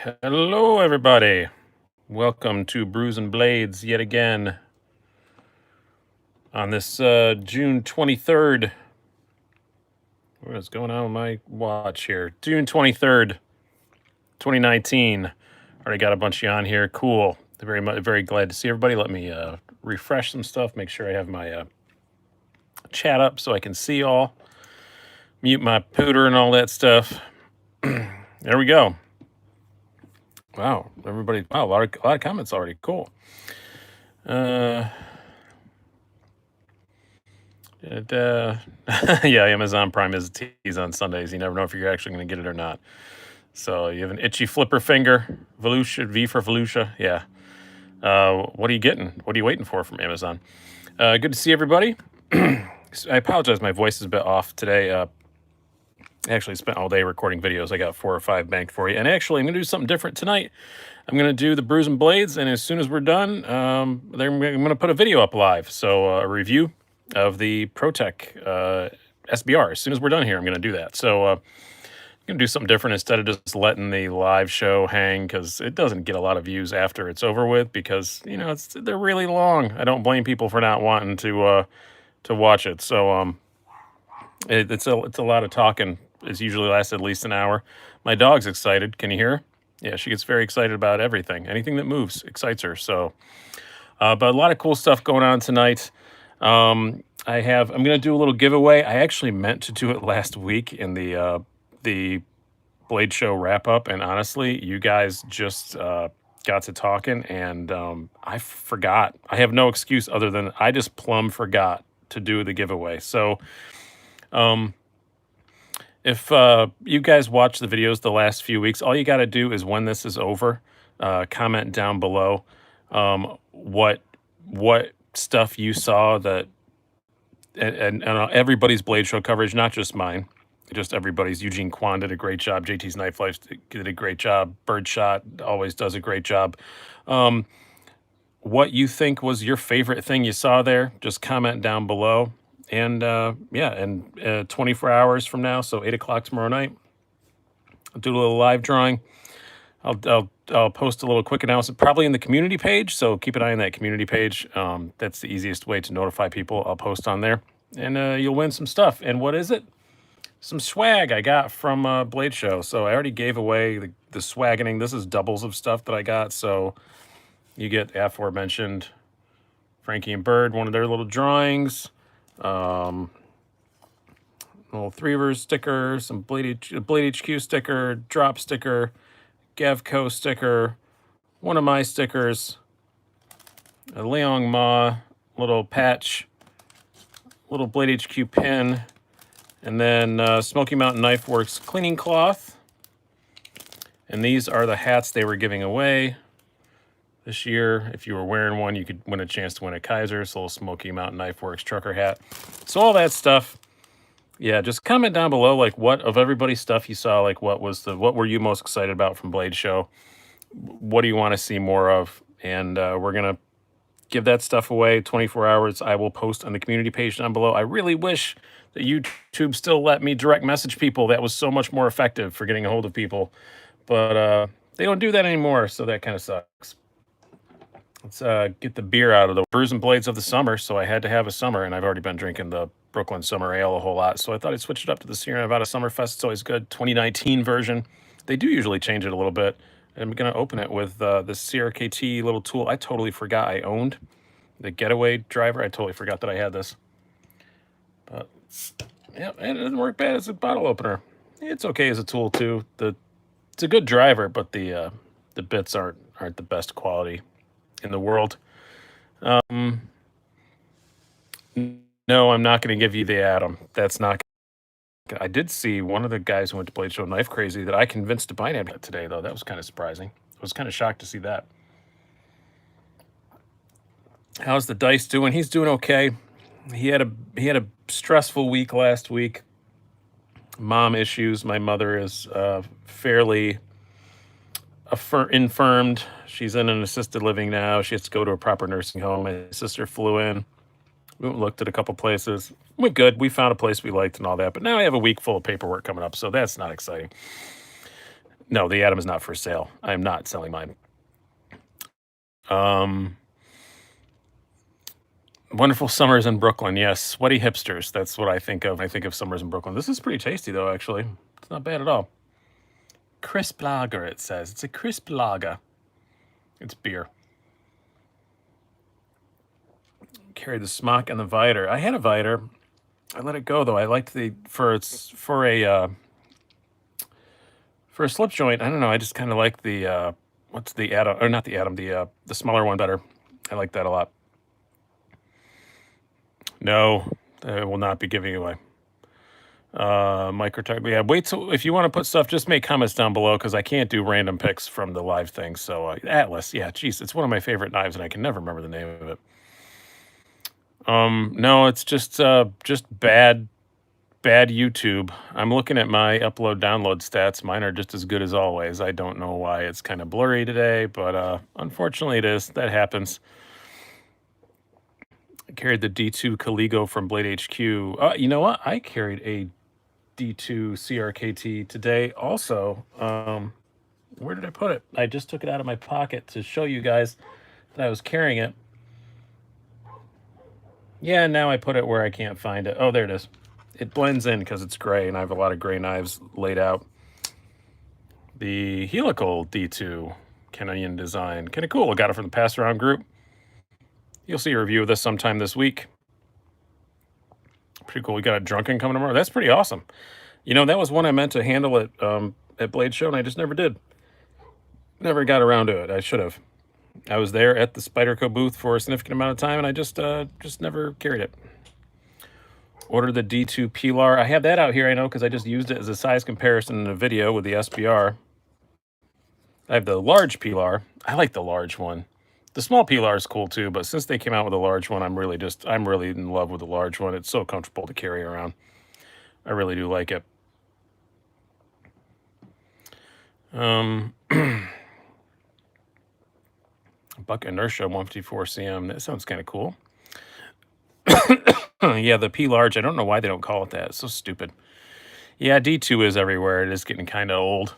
Hello, everybody. Welcome to Brews and Blades yet again on this June 23rd. What is going on with my watch here? June 23rd, 2019. Already got a bunch of you on here. Cool. Very glad to see everybody. Let me refresh some stuff. Make sure I have my chat up so I can see y'all. Mute my pooter and all that stuff. There we go. Wow, everybody! Wow, a lot of comments already. Cool. Yeah, Amazon Prime is a tease on Sundays. You never know if you're actually going to get it or not. So you have an itchy flipper finger, Volusia, V for Volusia. Yeah. What are you getting? What are you waiting for from Amazon? Good to see everybody. I apologize, my voice is a bit off today. I actually spent all day recording videos. I got 4 or 5 banked for you. And actually, I'm going to do something different tonight. I'm going to do the Brews and Blades, and as soon as we're done, I'm going to put a video up live. So a review of the Protech SBR. As soon as we're done here, I'm going to do that. So I'm going to do something different instead of just letting the live show hang, because it doesn't get a lot of views after it's over with, because, you know, they're really long. I don't blame people for not wanting to watch it. So it's a lot of talking. It's usually lasts at least an hour. My dog's excited. Can you hear her? Yeah, she gets very excited about everything. Anything that moves excites her. So, but a lot of cool stuff going on tonight. I'm going to do a little giveaway. I actually meant to do it last week in the Blade Show wrap up, and honestly, you guys just got to talking, and I forgot. I have no excuse other than I just plumb forgot to do the giveaway. So, if you guys watch the videos the last few weeks, all you got to do is when this is over, comment down below what stuff you saw that, and everybody's Blade Show coverage, not just mine, just everybody's. Eugene Kwan did a great job. JT's Knife Life did a great job. Birdshot always does a great job. What you think was your favorite thing you saw there, just comment down below. And 24 hours from now, so 8 o'clock tomorrow night, I'll do a little live drawing. I'll post a little quick announcement, probably in the community page. So keep an eye on that community page. That's the easiest way to notify people. I'll post on there, and you'll win some stuff. And what is it? Some swag I got from Blade Show. So I already gave away the swaggening. This is doubles of stuff that I got. So you get aforementioned Frankie and Bird, one of their little drawings. Little Three-Verse sticker, some Blade HQ sticker, drop sticker, GAW sticker, one of my stickers, a Leong Ma little patch, little Blade HQ pin, and then Smoky Mountain Knife Works cleaning cloth. And these are the hats they were giving away this year. If you were wearing one, you could win a chance to win a Kaiser's little Smoky Mountain Knife Works trucker hat. So all that stuff. Yeah, just comment down below, like, what of everybody's stuff you saw, like, what were you most excited about from Blade Show? What do you want to see more of? And we're going to give that stuff away 24 hours. I will post on the community page down below. I really wish that YouTube still let me direct message people. That was so much more effective for getting a hold of people. But they don't do that anymore, so that kind of sucks. Let's get the beer out of the Brews and Blades of the summer. So I had to have a summer, and I've already been drinking the Brooklyn Summer Ale a whole lot. So I thought I'd switch it up to the Sierra Nevada Summerfest. It's always good. 2019 version. They do usually change it a little bit. I'm going to open it with the Sierra KT little tool. I totally forgot I owned the Getaway driver. I totally forgot that I had this. But yeah, and it doesn't work bad as a bottle opener. It's okay as a tool too. It's a good driver, but the bits aren't the best quality in the world. No, I'm not going to give you the Atom. That's not. I did see one of the guys who went to Blade Show Knife Crazy that I convinced to buy an Atom today, though. That was kind of surprising. I was kind of shocked to see that. How's the Dice doing? He's doing okay. He had a stressful week last week. Mom issues. My mother is fairly infirmed. She's in an assisted living now. She has to go to a proper nursing home. My sister flew in. We looked at a couple places. Went good. We found a place we liked and all that. But now I have a week full of paperwork coming up, so that's not exciting. No, the Atom is not for sale. I'm not selling mine. Wonderful summers in Brooklyn. Yes, sweaty hipsters. That's what I think of. I think of summers in Brooklyn. This is pretty tasty, though, actually. It's not bad at all. Crisp lager, it says. It's a crisp lager. It's beer. Carry the smock and the Viter. I had a Viter. I let it go, though. I liked for a slip joint. I don't know. I just kind of like the what's the Atom, or not the Atom, the smaller one better. I like that a lot. No, I will not be giving away. Microtech. Yeah, wait till if you want to put stuff, just make comments down below because I can't do random picks from the live thing. So Atlas, yeah, geez, it's one of my favorite knives, and I can never remember the name of it. No, it's just bad YouTube. I'm looking at my upload download stats. Mine are just as good as always. I don't know why it's kind of blurry today, but unfortunately it is. That happens. I carried the D2 Caligo from Blade HQ. You know what? I carried a D2 CRKT today also. Where did I put it? I just took it out of my pocket to show you guys that I was carrying it. Yeah, now I put it where I can't find it. Oh, there it is. It blends in because it's gray, and I have a lot of gray knives laid out. The helical D2 Canadian design. Kind of cool. I got it from the Pass Around group. You'll see a review of this sometime this week. Pretty cool. We got a Drunken coming tomorrow. That's pretty awesome. You know, that was one I meant to handle at Blade Show, and I just never did. Never got around to it. I should have. I was there at the Spyderco booth for a significant amount of time, and I just never carried it. Ordered the D2 Pilar. I have that out here, I know, because I just used it as a size comparison in a video with the SBR. I have the large Pilar. I like the large one. The small Pilar is cool too, but since they came out with a large one, I'm really in love with the large one. It's so comfortable to carry around. I really do like it. Buck Inertia 154 CM. That sounds kind of cool. Yeah, the P large. I don't know why they don't call it that. It's so stupid. Yeah, D2 is everywhere. It is getting kind of old.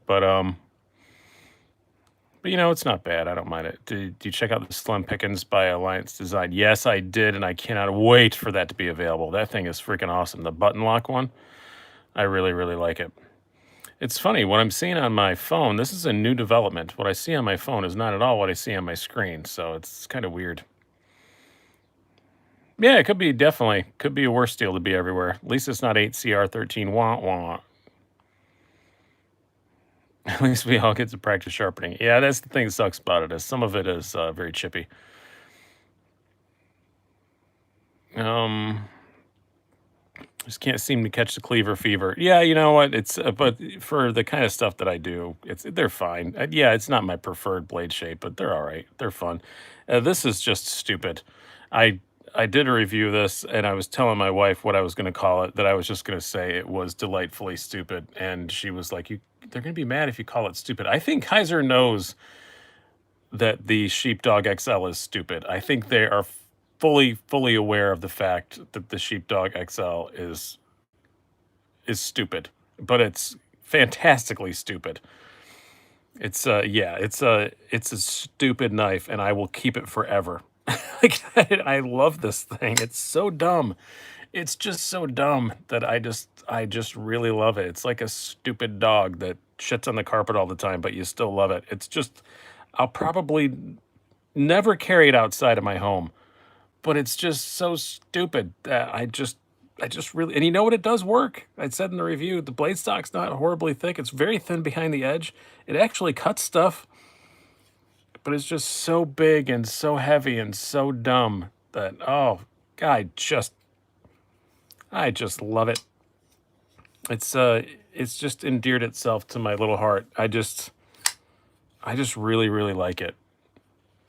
But you know, it's not bad. I don't mind it. Did you check out the Slim Pickens by Alliance Design? Yes, I did, and I cannot wait for that to be available. That thing is freaking awesome. The button lock one. I really, really like it. It's funny, what I'm seeing on my phone, this is a new development. What I see on my phone is not at all what I see on my screen, so it's kind of weird. Yeah, it could be a worse deal to be everywhere. At least it's not 8CR13 wah wah. At least we all get to practice sharpening. Yeah, that's the thing that sucks about it, is some of it is very chippy. Just can't seem to catch the cleaver fever. Yeah, you know what? It's but for the kind of stuff that I do, they're fine. Yeah, it's not my preferred blade shape, but they're all right. They're fun. This is just stupid. I did a review of this, and I was telling my wife what I was going to call it. That I was just going to say it was delightfully stupid, and she was like, "They're going to be mad if you call it stupid." I think Kaiser knows that the Sheepdog XL is stupid. I think they are fully aware of the fact that the Sheepdog XL is stupid, but it's fantastically stupid. It's it's a stupid knife, and I will keep it forever. Like, I love this thing. It's so dumb. It's just so dumb that I just really love it. It's like a stupid dog that shits on the carpet all the time, but you still love it. It's just, I'll probably never carry it outside of my home, but it's just so stupid that I just really, and you know what? It does work. I said in the review, the blade stock's not horribly thick. It's very thin behind the edge. It actually cuts stuff, but it's just so big and so heavy and so dumb that, oh, God, I just love it. It's just endeared itself to my little heart. I just really, really like it.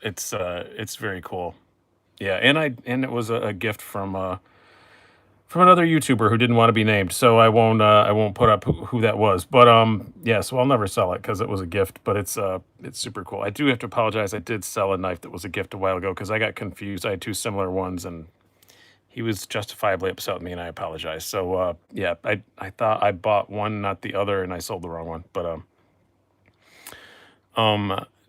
It's very cool. Yeah, and it was a gift from another YouTuber who didn't want to be named, so I won't put up who that was. But yeah, so I'll never sell it because it was a gift. But it's super cool. I do have to apologize. I did sell a knife that was a gift a while ago because I got confused. I had two similar ones, and he was justifiably upset with me, and I apologize. So yeah, I thought I bought one, not the other, and I sold the wrong one. But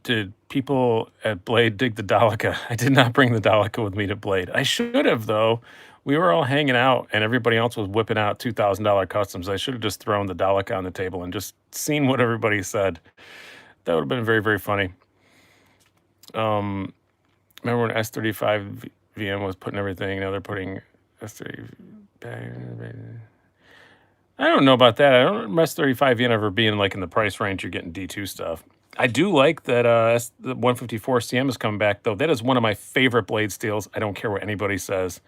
did people at Blade dig the Daleka? I did not bring the Daleka with me to Blade. I should have, though. We were all hanging out, and everybody else was whipping out $2,000 customs. I should have just thrown the Daleka on the table and just seen what everybody said. That would have been very, very funny. Remember when S35 VM was putting everything? Now they're putting S30. I don't know about that. I don't remember S35 VM ever being like in the price range you're getting D2 stuff. I do like that the 154 CM is coming back, though. That is one of my favorite blade steels. I don't care what anybody says.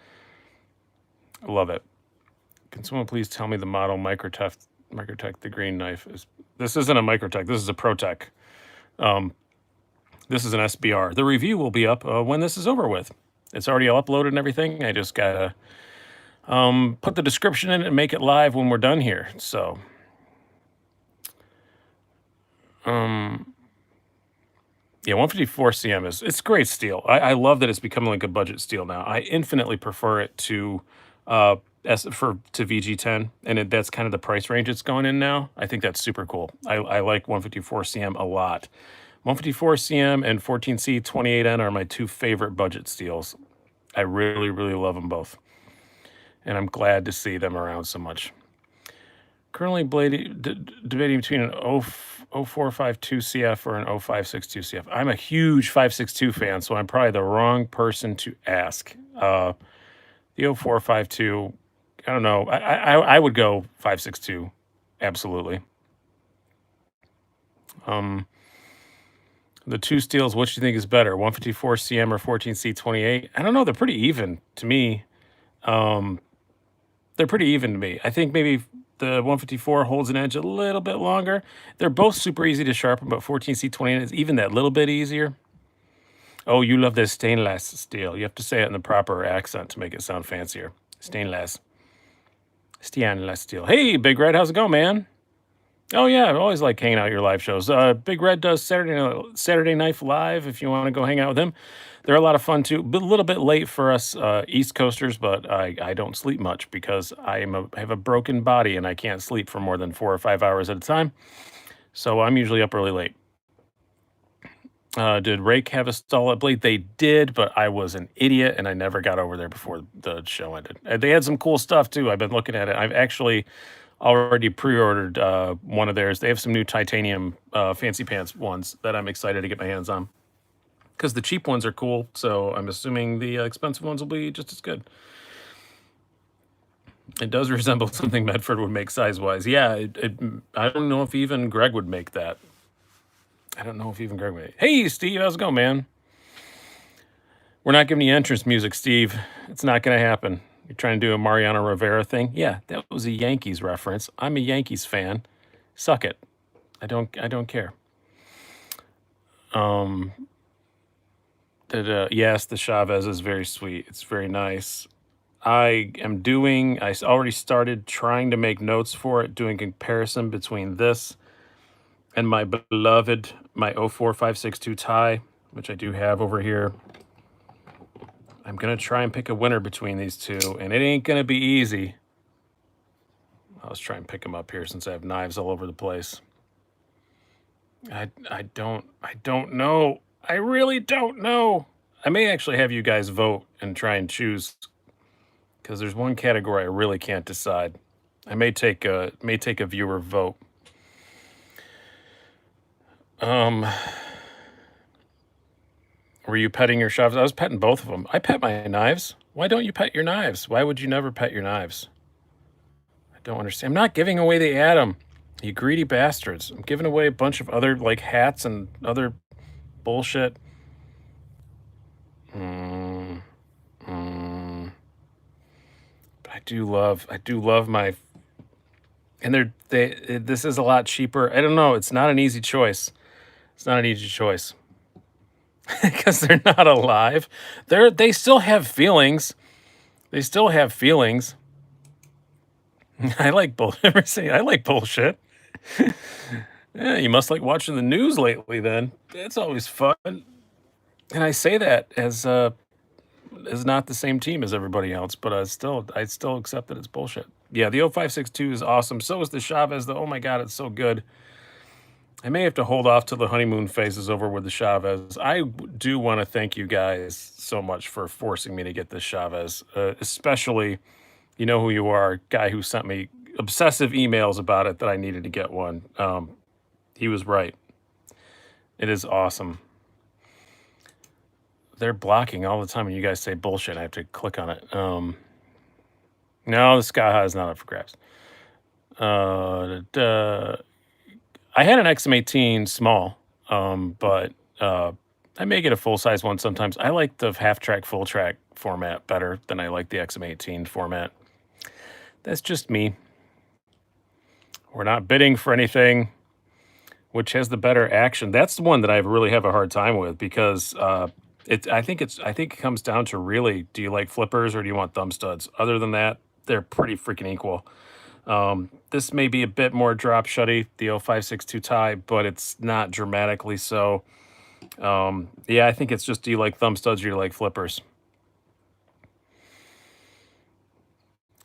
I love it. Can someone please tell me the model Microtech, the green knife is? This isn't a Microtech. This is a Protech. This is an SBR. The review will be up when this is over with. It's already all uploaded and everything. I just gotta put the description in and make it live when we're done here. So, yeah, 154 CM it's great steel. I love that it's becoming like a budget steel now. I infinitely prefer it to VG10, and that's kind of the price range it's going in now. I think that's super cool. I like 154 CM a lot. 154 CM and 14C 28N are my two favorite budget steels. I really, really love them both, and I'm glad to see them around so much. Currently debating between an 0452 CF or an 0562 CF. I'm a huge 562 fan, so I'm probably the wrong person to ask. The 0452, I don't know. I would go 562, absolutely. The two steels, which do you think is better, 154 CM or 14C 28? I don't know. They're pretty even to me. They're pretty even to me. I think maybe the 154 holds an edge a little bit longer. They're both super easy to sharpen, but 14C 28 is even that little bit easier. Oh, you love this stainless steel. You have to say it in the proper accent to make it sound fancier. Stainless. Stainless steel. Hey, Big Red, how's it going, man? Oh, yeah, I always like hanging out at your live shows. Big Red does Saturday Knife Live if you want to go hang out with him. They're a lot of fun, too. A little bit late for us East Coasters, but I don't sleep much because I have a broken body and I can't sleep for more than 4 or 5 hours at a time. So I'm usually up really late. Did Rake have a stall at Blade? They did, but I was an idiot and I never got over there before the show ended. They had some cool stuff, too. I've been looking at it. I've actually already pre-ordered one of theirs. They have some new titanium fancy pants ones that I'm excited to get my hands on, because the cheap ones are cool, so I'm assuming the expensive ones will be just as good. It does resemble something Medford would make size-wise. Yeah, I don't know if even Greg would make that. Hey, Steve, how's it going, man? We're not giving you entrance music, Steve. It's not going to happen. You're trying to do a Mariano Rivera thing? Yeah, that was a Yankees reference. I'm a Yankees fan. Suck it. I don't care. Yes, the Chavez is very sweet. It's very nice. I already started trying to make notes for it, doing comparison between this and my beloved, my 04562 tie, which I do have over here. I'm going to try and pick a winner between these two, and it ain't going to be easy. Let's try and pick them up here since I have knives all over the place. I don't know. I really don't know. I may actually have you guys vote and try and choose, because there's one category I really can't decide. I may take a viewer vote. Were you petting your Chavez? I was petting both of them. I pet my knives. Why don't you pet your knives? Why would you never pet your knives? I don't understand. I'm not giving away the Atom, you greedy bastards. I'm giving away a bunch of other like hats and other bullshit. But I do love my. And this is a lot cheaper. I don't know. It's not an easy choice. Because they're not alive. They still have feelings. I like bullshit. I like bullshit. Yeah, you must like watching the news lately then. That's always fun. And I say that as is not the same team as everybody else, but I still accept that it's bullshit. Yeah, the 0562 is awesome. So is the Chavez. Oh my god, it's so good. I may have to hold off till the honeymoon phase is over with the Chavez. I do want to thank you guys so much for forcing me to get this Chavez, especially, you know who you are, guy who sent me obsessive emails about it that I needed to get one. He was right. It is awesome. They're blocking all the time when you guys say bullshit. I have to click on it. No, the SCAHA is not up for grabs. I had an XM18 small, but I may get a full-size one sometimes. I like the half-track, full-track format better than I like the XM18 format. That's just me. We're not bidding for anything. Which has the better action? That's the one that I really have a hard time with because I think it comes down to really, do you like flippers or do you want thumb studs? Other than that, they're pretty freaking equal. This may be a bit more drop shutty, the 0562 tie, but it's not dramatically so. Yeah, I think it's just, do you like thumb studs or do you like flippers?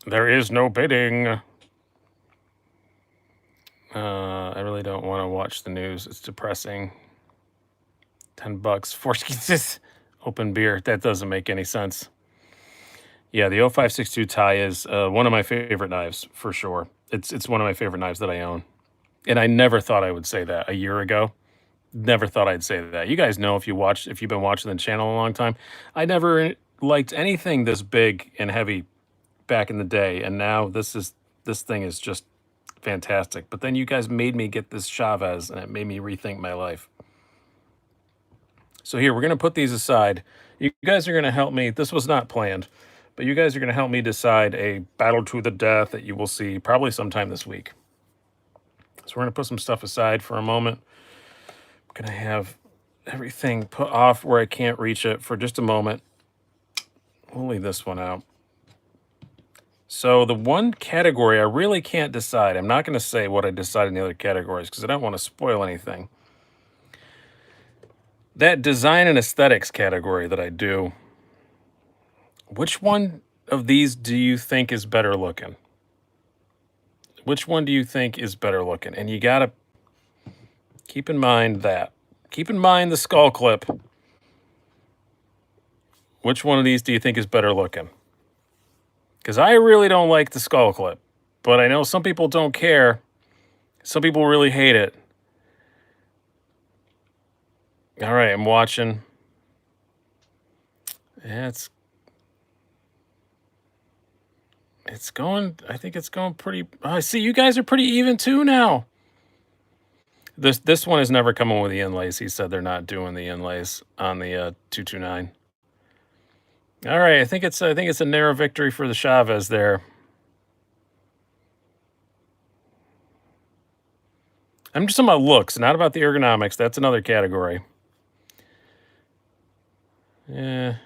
There is no bidding. I really don't want to watch the news. It's depressing. $10. Forsky open beer. That doesn't make any sense. Yeah, the 0562 tie is one of my favorite knives for sure. It's one of my favorite knives that I own. And I never thought I would say that a year ago. Never thought I'd say that. You guys know if you've been watching the channel a long time, I never liked anything this big and heavy back in the day, and now this thing is just fantastic. But then you guys made me get this Chavez, and it made me rethink my life. So here, we're going to put these aside. You guys are going to help me. This was not planned, but you guys are going to help me decide a battle to the death that you will see probably sometime this week. So we're going to put some stuff aside for a moment. I'm going to have everything put off where I can't reach it for just a moment. We'll leave this one out. So the one category I really can't decide, I'm not going to say what I decided in the other categories because I don't want to spoil anything. That design and aesthetics category that I do, which one of these do you think is better looking? Which one do you think is better looking? And you got to keep in mind that. Keep in mind the skull clip. Which one of these do you think is better looking? Because I really don't like the skull clip, but I know some people don't care. Some people really hate it. All right, I'm watching. Yeah, it's going, I think it's going pretty, I see you guys are pretty even too now. This one is never coming with the inlays. He said they're not doing the inlays on the 229. All right, I think it's a narrow victory for the Chavez there. I'm just talking about looks, not about the ergonomics. That's another category. Yeah.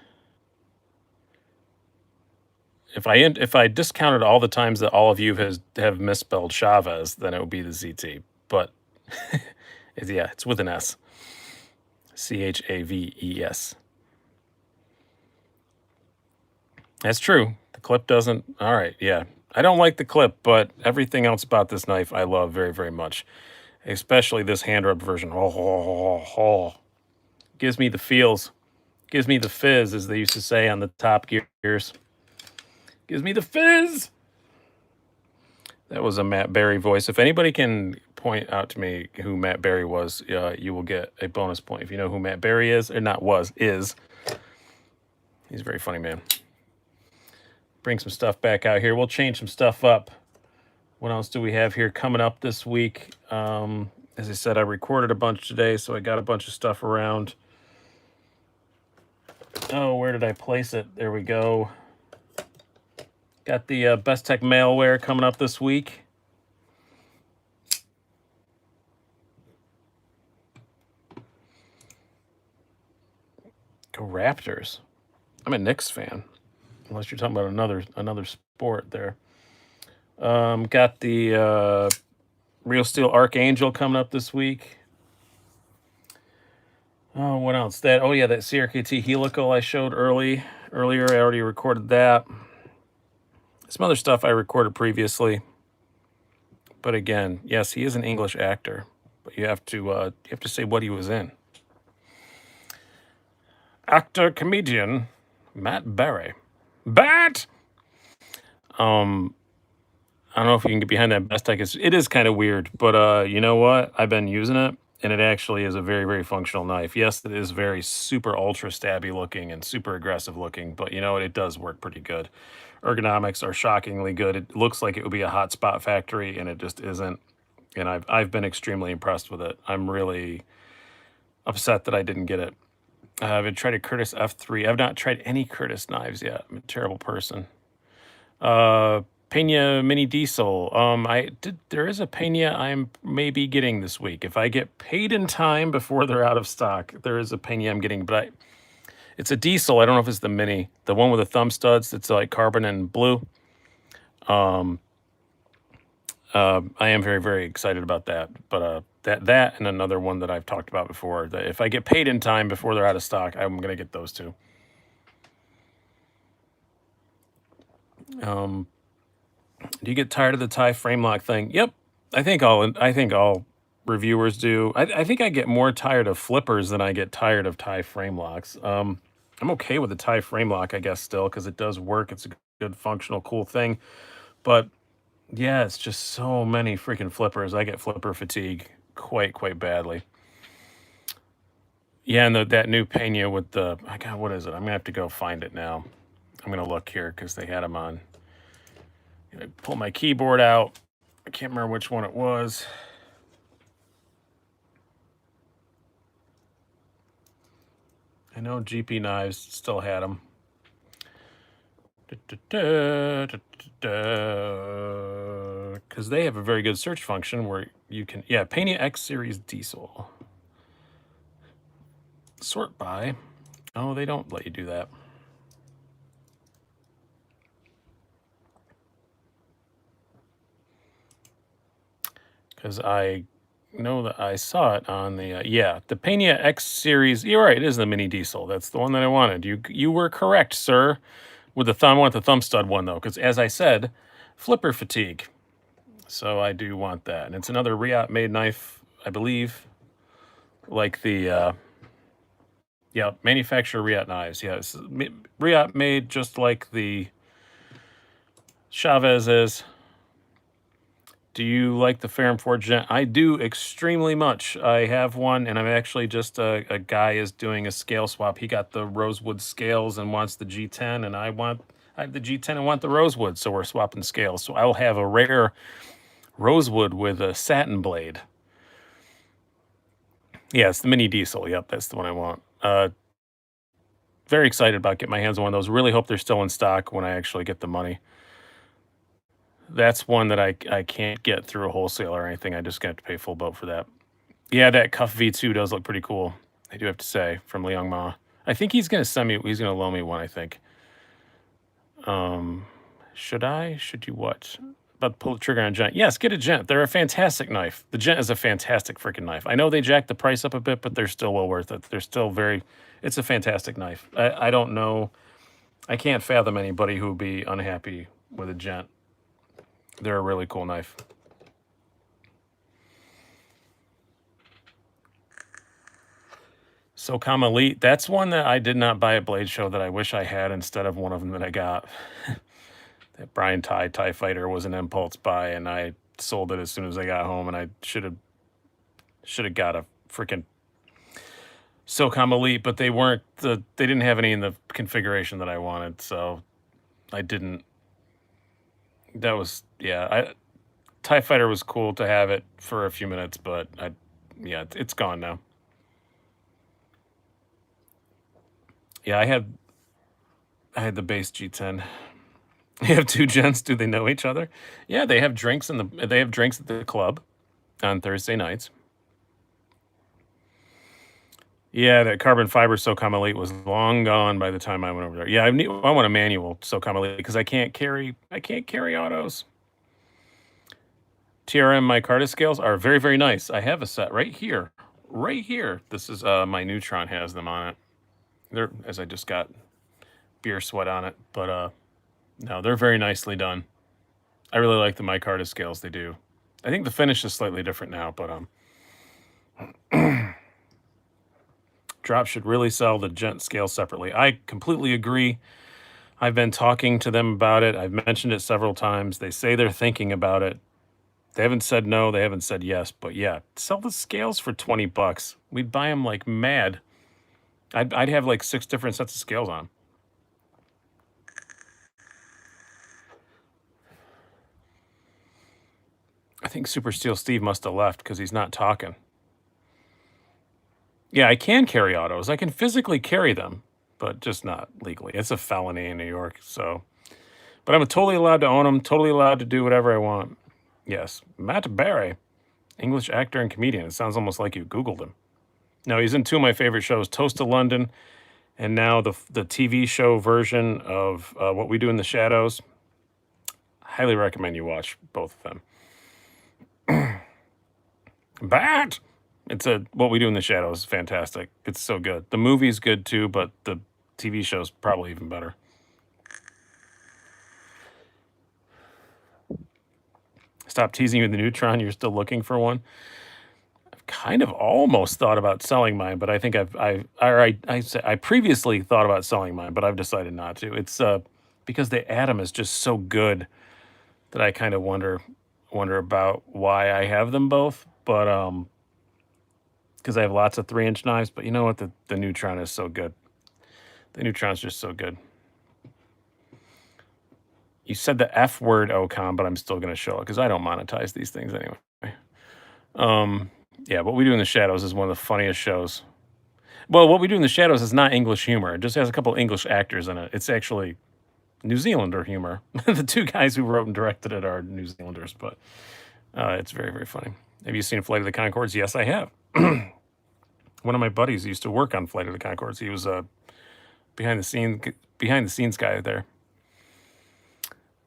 If I discounted all the times that all of you have misspelled Chavez, then it would be the ZT. But yeah, it's with an S. Chaves. That's true. The clip doesn't. All right, yeah. I don't like the clip, but everything else about this knife I love very, very much. Especially this hand rub version. Oh. Gives me the feels. Gives me the fizz, as they used to say on the Top Gears. Gives me the fizz. That was a Matt Berry voice. If anybody can point out to me who Matt Berry was, you will get a bonus point. If you know who Matt Berry is, or not was, is. He's a very funny man. Bring some stuff back out here. We'll change some stuff up. What else do we have here coming up this week? As I said, I recorded a bunch today, so I got a bunch of stuff around. Oh, where did I place it? There we go. Got the Best Tech malware coming up this week. Go Raptors. I'm a Knicks fan. Unless you're talking about another sport there. Got the Real Steel Archangel coming up this week. Oh, what else? Oh yeah, that CRKT helical I showed earlier earlier. I already recorded that. Some other stuff I recorded previously. But again, yes, he is an English actor, but you have to say what he was in. Actor comedian Matt Berry. Bat. I don't know if you can get behind that best. It is kind of weird, but you know what? I've been using it, and it actually is a very, very functional knife. Yes, it is very super ultra stabby looking and super aggressive looking, but you know what? It does work pretty good. Ergonomics are shockingly good. It looks like it would be a hotspot factory, and it just isn't. And I've been extremely impressed with it. I'm really upset that I didn't get it. I've tried a Curtis F3. I've not tried any Curtis knives yet. I'm a terrible person. Pena Mini Diesel. There is a Pena I'm maybe getting this week. If I get paid in time before they're out of stock, there is a Pena I'm getting, but it's a diesel. I don't know if it's the mini, the one with the thumb studs that's like carbon and blue. I am very, very excited about that. But that and another one that I've talked about before, that if I get paid in time before they're out of stock, I'm gonna get those two. Do you get tired of the tie frame lock thing? Yep. I think all reviewers do. I think I get more tired of flippers than I get tired of tie frame locks. I'm okay with the tie frame lock, I guess, still, because it does work. It's a good, functional, cool thing. But yeah, it's just so many freaking flippers. I get flipper fatigue quite badly. Yeah, and that new Pena with the, God, what is it? I'm gonna have to go find it now. I'm gonna look here because they had them on. I pull my keyboard out. I can't remember which one it was. I know GP Knives still had them. Because they have a very good search function where you can, yeah, Pena X Series Diesel. Sort by. Oh, they don't let you do that. Because I know that I saw it on the, the Pena X Series. You're right, it is the mini diesel. That's the one that I wanted. You were correct, sir. With the thumb, I want the thumb stud one though, because as I said, flipper fatigue. So I do want that. And it's another Riot made knife, I believe. Like the, manufacturer Riot knives. Yeah, Riot made just like the Chavez is. Do you like the Ferrum Forge Gent? I do extremely much. I have one, and I'm actually just a guy is doing a scale swap. He got the rosewood scales and wants the G10, and I have the G10 and want the rosewood, so we're swapping scales. So I'll have a rare rosewood with a satin blade. Yeah, it's the mini diesel. Yep, that's the one I want. Very excited about getting my hands on one of those. Really hope they're still in stock when I actually get the money. That's one that I can't get through a wholesaler or anything. I just got to pay full boat for that. Yeah, that Cuff V2 does look pretty cool. I do have to say, from Liang Ma. I think he's gonna loan me one, I think. Should you what? About to pull the trigger on a Gent. Yes, get a Gent. They're a fantastic knife. The Gent is a fantastic freaking knife. I know they jacked the price up a bit, but they're still well worth it. They're still it's a fantastic knife. I don't know. I can't fathom anybody who would be unhappy with a Gent. They're a really cool knife. SOCOM Elite, that's one that I did not buy at Blade Show that I wish I had instead of one of them that I got. That Brian TIE Fighter was an impulse buy, and I sold it as soon as I got home, and I should have got a freaking SOCOM Elite, but they didn't have any in the configuration that I wanted, so I didn't. That was, TIE Fighter was cool to have it for a few minutes, but it's gone now. Yeah, I had the base G10. You have two Gents. Do they know each other? Yeah, they have drinks at the club on Thursday nights. Yeah, that carbon fiber SOCOM Elite was long gone by the time I went over there. Yeah, I want a manual SOCOM Elite because I can't carry autos. TRM micarta scales are very, very nice. I have a set right here. Right here. This is my Neutron has them on it. They're, as I just got beer sweat on it. But no, they're very nicely done. I really like the micarta scales they do. I think the finish is slightly different now, but Drop should really sell the gent scale separately. I completely agree. I've been talking to them about it. I've mentioned it several times. They say they're thinking about it. They haven't said no. They haven't said yes. But yeah, sell the scales for $20. We'd buy them like mad. I'd have like 6 different sets of scales on. I think Super Steel Steve must have left because he's not talking. Yeah, I can carry autos. I can physically carry them, but just not legally. It's a felony in New York. So, but I'm totally allowed to own them. Totally allowed to do whatever I want. Yes, Matt Berry, English actor and comedian. It sounds almost like you Googled him. No, he's in 2 of my favorite shows, Toast to London, and now the TV show version of What We Do in the Shadows. Highly recommend you watch both of them. Bat! It's What We Do in the Shadows is fantastic. It's so good. The movie's good too, but the TV show's probably even better. Stop teasing you with the Neutron. You're still looking for one. I've kind of almost thought about selling mine, but I think I previously thought about selling mine, but I've decided not to. It's because the atom is just so good that I kind of wonder about why I have them both. But because I have lots of 3-inch knives, but you know what? The Neutron is so good. The Neutron's just so good. You said the F word, Ocon, but I'm still going to show it because I don't monetize these things anyway. Yeah, What We Do in the Shadows is one of the funniest shows. Well, What We Do in the Shadows is not English humor. It just has a couple English actors in it. It's actually New Zealander humor. The 2 guys who wrote and directed it are New Zealanders, but it's very, very funny. Have you seen Flight of the Conchords? Yes, I have. One of my buddies used to work on Flight of the Conchords. He was a behind the scenes guy there.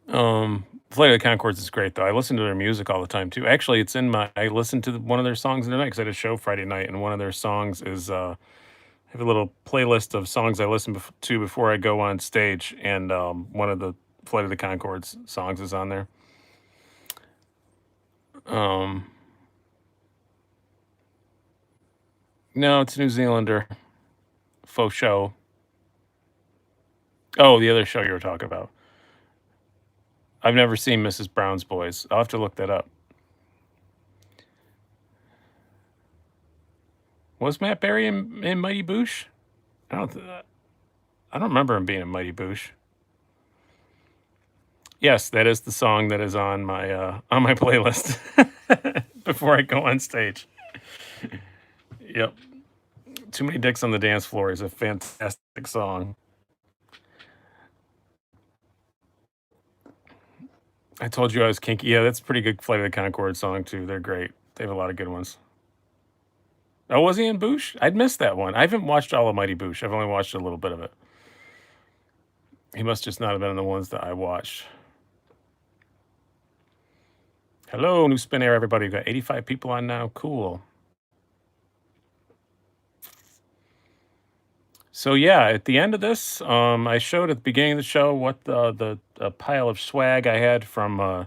Flight of the Conchords is great though. I listen to their music all the time too. Actually, it's in I listened to one of their songs tonight because I had a show Friday night, and one of their songs is I have a little playlist of songs I listen to before I go on stage, and one of the Flight of the Conchords songs is on there. No, it's New Zealander. Faux show. Oh, the other show you were talking about. I've never seen Mrs. Brown's Boys. I'll have to look that up. Was Matt Berry in Mighty Boosh? I don't remember him being in Mighty Boosh. Yes, that is the song that is on my playlist before I go on stage. Yep. Too Many Dicks on the Dance Floor is a fantastic song. I told you I was kinky. Yeah, that's a pretty good Flight of the Conchords song too. They're great. They have a lot of good ones. Oh, was he in Boosh? I'd missed that one. I haven't watched all of Mighty Boosh. I've only watched a little bit of it. He must just not have been in the ones that I watched. Hello, new spin air, everybody. We've got 85 people on now. Cool. So yeah, at the end of this, I showed at the beginning of the show what the pile of swag I had from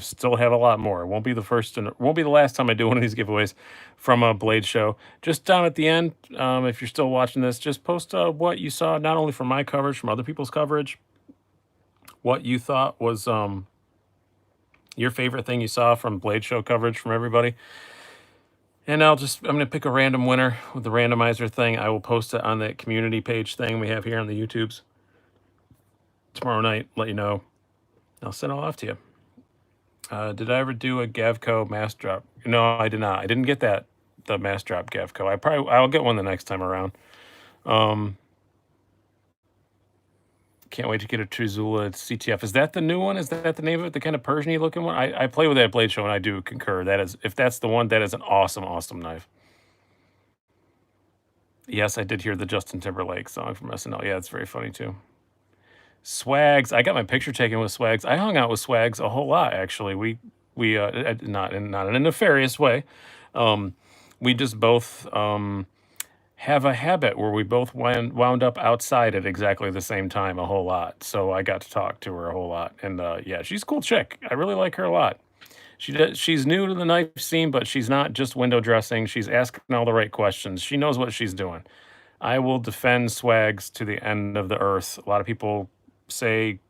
still have a lot more. It won't be the first and won't be the last time I do one of these giveaways from a Blade show. Just down at the end, if you're still watching this, just post what you saw, not only from my coverage, from other people's coverage, what you thought was your favorite thing you saw from Blade show coverage from everybody. And I'm going to pick a random winner with the randomizer thing. I will post it on that community page thing we have here on the YouTubes tomorrow night. Let you know. I'll send it all off to you. Did I ever do a GAVCO mass drop? No, I did not. I didn't get the mass drop GAVCO. I'll get one the next time around. Can't wait to get a Trizula CTF. Is that the new one? Is that the name of it? The kind of Persian-y looking one? I play with that Blade show and I do concur. That is, if that's the one, that is an awesome, awesome knife. Yes, I did hear the Justin Timberlake song from SNL. Yeah, it's very funny too. Swags. I got my picture taken with Swags. I hung out with Swags a whole lot actually. We not in a nefarious way. We just both have a habit where we both wound up outside at exactly the same time a whole lot. So I got to talk to her a whole lot. And yeah, she's a cool chick. I really like her a lot. She's new to the knife scene, but she's not just window dressing. She's asking all the right questions. She knows what she's doing. I will defend Swags to the end of the earth. A lot of people say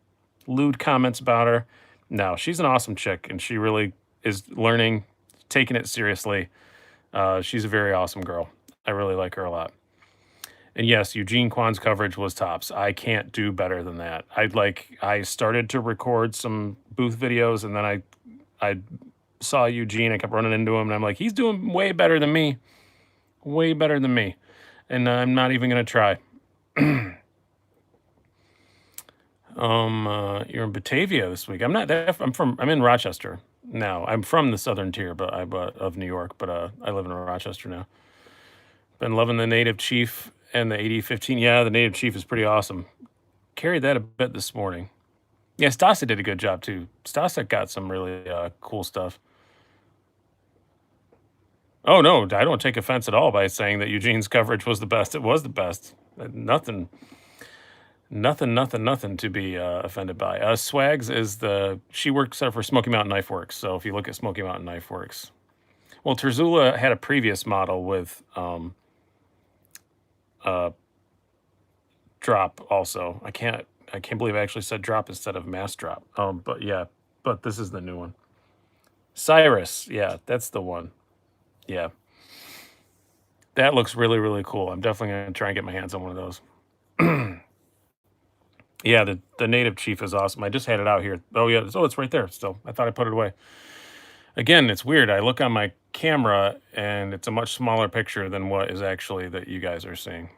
lewd comments about her. No, she's an awesome chick, and she really is learning, taking it seriously. She's a very awesome girl. I really like her a lot. And yes, Eugene Kwan's coverage was tops. I can't do better than that. I started to record some booth videos, and then I saw Eugene. I kept running into him, and I'm like, he's doing way better than me, way better than me, and I'm not even gonna try. You're in Batavia this week. I'm not that. I'm in Rochester now. I'm from the southern tier, but of New York, but I live in Rochester now. Been loving the Native Chief and the 8015. Yeah, the Native Chief is pretty awesome. Carried that a bit this morning. Yeah, Stasa did a good job too. Stasa got some really cool stuff. Oh no, I don't take offense at all by saying that Eugene's coverage was the best. It was the best. Nothing to be offended by. Swags is she works for Smoky Mountain Knife Works. So if you look at Smoky Mountain Knife Works, well, Terzula had a previous model with drop also. I can't believe I actually said drop instead of mass drop. But yeah, but this is the new one. Cyrus, yeah, that's the one. Yeah. That looks really, really cool. I'm definitely gonna try and get my hands on one of those. Yeah, the Native Chief is awesome. I just had it out here. Oh yeah, it's right there still. I thought I put it away. Again, it's weird. I look on my camera and it's a much smaller picture than what is actually that you guys are seeing.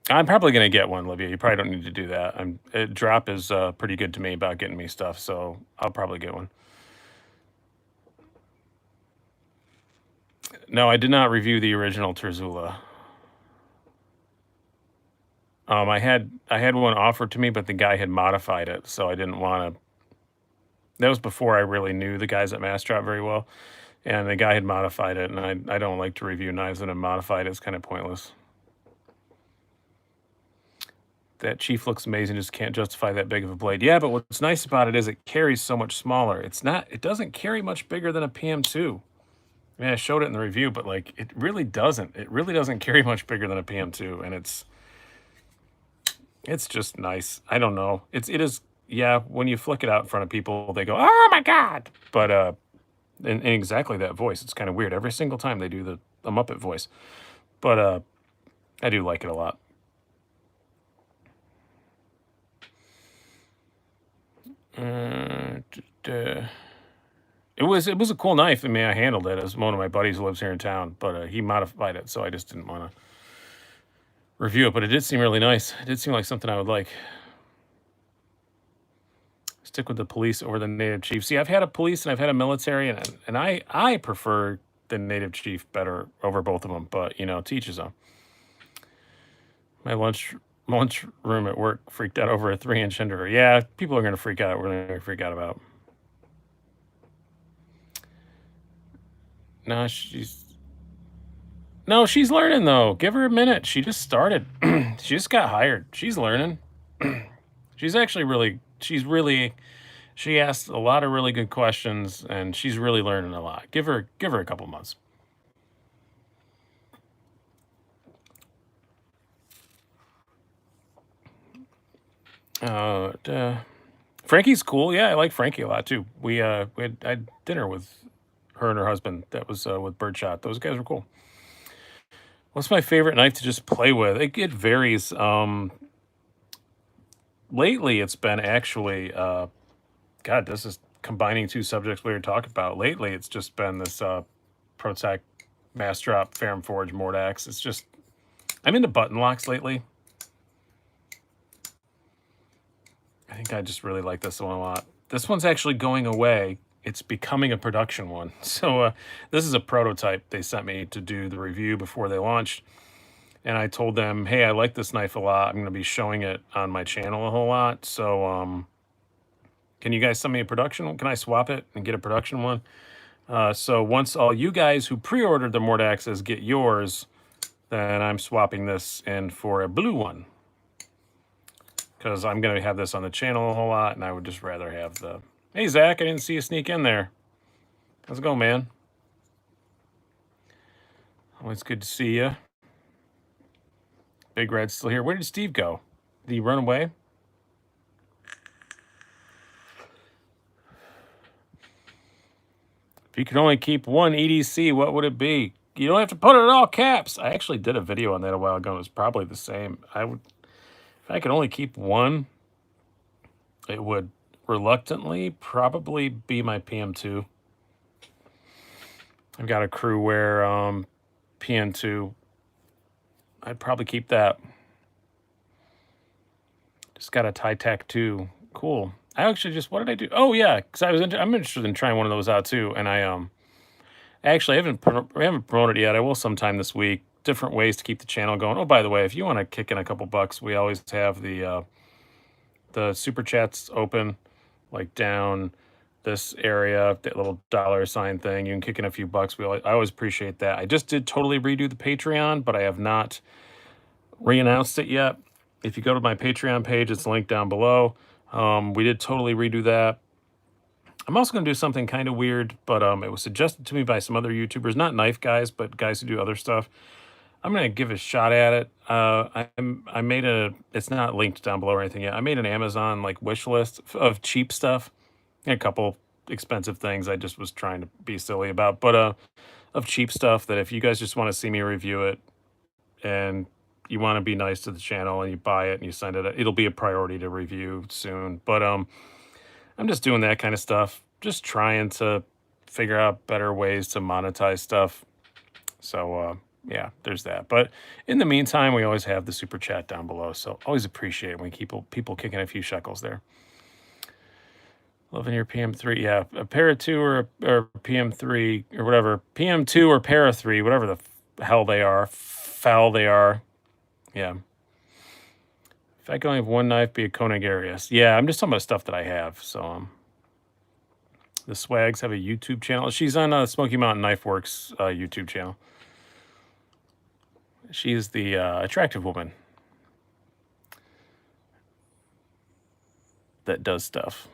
I'm probably gonna get one, Livia. You probably don't need to do that. Drop is pretty good to me about getting me stuff, so I'll probably get one. No, I did not review the original Terzula. I had one offered to me, but the guy had modified it, so I didn't want to. That was before I really knew the guys at Mastrop very well, and the guy had modified it, and I don't like to review knives that are modified. It's kind of pointless. That Chief looks amazing. Just can't justify that big of a blade. Yeah, but what's nice about it is it carries so much smaller. It doesn't carry much bigger than a PM2. I mean, I showed it in the review, but like it really doesn't. It really doesn't carry much bigger than a PM2, and it's just nice. I don't know. It is. Yeah, when you flick it out in front of people, they go, "Oh my god!" But in exactly that voice, it's kind of weird. Every single time they do the Muppet voice, but I do like it a lot. It was a cool knife. I mean, I handled it as one of my buddies who lives here in town, but he modified it, so I just didn't want to review it. But it did seem really nice. It did seem like something I would like. Stick with the police over the Native Chief. See, I've had a police and I've had a military, and I prefer the Native Chief better over both of them. But teach his own. My lunchroom at work freaked out over a 3-inch Hinderer. Yeah, people are going to freak out. We're going to freak out about. No, she's learning though. Give her a minute. She just started. She just got hired. She's learning. She's actually she asked a lot of really good questions and she's really learning a lot. Give her a couple months. Frankie's cool. Yeah, I like Frankie a lot too. I had dinner with her and her husband. That was with Birdshot. Those guys were cool. What's my favorite knife to just play with? It varies. Lately, it's been actually, God, this is combining two subjects we were talking about. Lately, it's just been this Protech Mass Drop Ferrum Forge Mordax. It's just, I'm into button locks lately. I think I just really like this one a lot. This one's actually going away. It's becoming a production one. So this is a prototype they sent me to do the review before they launched. And I told them, hey, I like this knife a lot. I'm going to be showing it on my channel a whole lot. So Can you guys send me a production one? Can I swap it and get a production one? So once all you guys who pre-ordered the Mordaxes get yours, then I'm swapping this in for a blue one. Because I'm going to have this on the channel a whole lot, and I would just rather have the... Hey, Zach, I didn't see you sneak in there. How's it going, man? Always good to see you. Big Red's still here. Where did Steve go? Did he run away? If you could only keep one EDC, what would it be? You don't have to put it in all caps. I actually did a video on that a while ago. It was probably the same. If I could only keep one, it would reluctantly probably be my PM2. I've got a crew where PN2. I'd probably keep that. Just got a Titec 2. Cool. I actually just, what did I do? Oh yeah, because I'm interested in trying one of those out too. And I actually I haven't promoted it yet. I will sometime this week. Different ways to keep the channel going. Oh, by the way, if you want to kick in a couple bucks, we always have the super chats open, like down this area, that little $sign thing. You can kick in a few bucks. I always appreciate that. I just did totally redo the Patreon, but I have not re-announced it yet. If you go to my Patreon page, it's linked down below. We did totally redo that. I'm also going to do something kind of weird, but it was suggested to me by some other YouTubers, not knife guys, but guys who do other stuff. I'm going to give a shot at it. I made it's not linked down below or anything yet. I made an Amazon like wish list of cheap stuff, a couple expensive things I just was trying to be silly about, but of cheap stuff that if you guys just want to see me review it and you want to be nice to the channel and you buy it and you send it, it'll be a priority to review soon. But I'm just doing that kind of stuff, just trying to figure out better ways to monetize stuff. So yeah, there's that. But in the meantime, we always have the super chat down below. So always appreciate it when people kicking a few shekels there. Loving your PM3. Yeah, a Para 2 or PM3 or whatever. PM2 or Para 3, whatever the hell they are. Foul they are. Yeah. If I could only have one knife, be a Koenig Arius. Yeah, I'm just talking about stuff that I have. So the Swags have a YouTube channel. She's on Smoky Mountain Knife Works YouTube channel. She is the attractive woman that does stuff.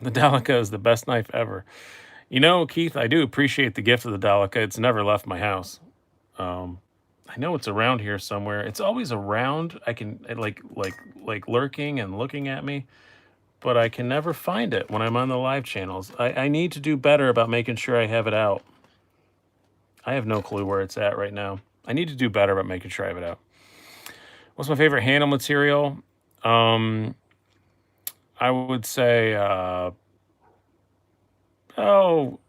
The Delica is the best knife ever. You know, Keith, I do appreciate the gift of the Delica. It's never left my house. I know it's around here somewhere. It's always around. I can like lurking and looking at me, but I can never find it when I'm on the live channels. I need to do better about making sure I have it out. I have no clue where it's at right now. I need to do better about making sure I have it out. What's my favorite handle material? I would say,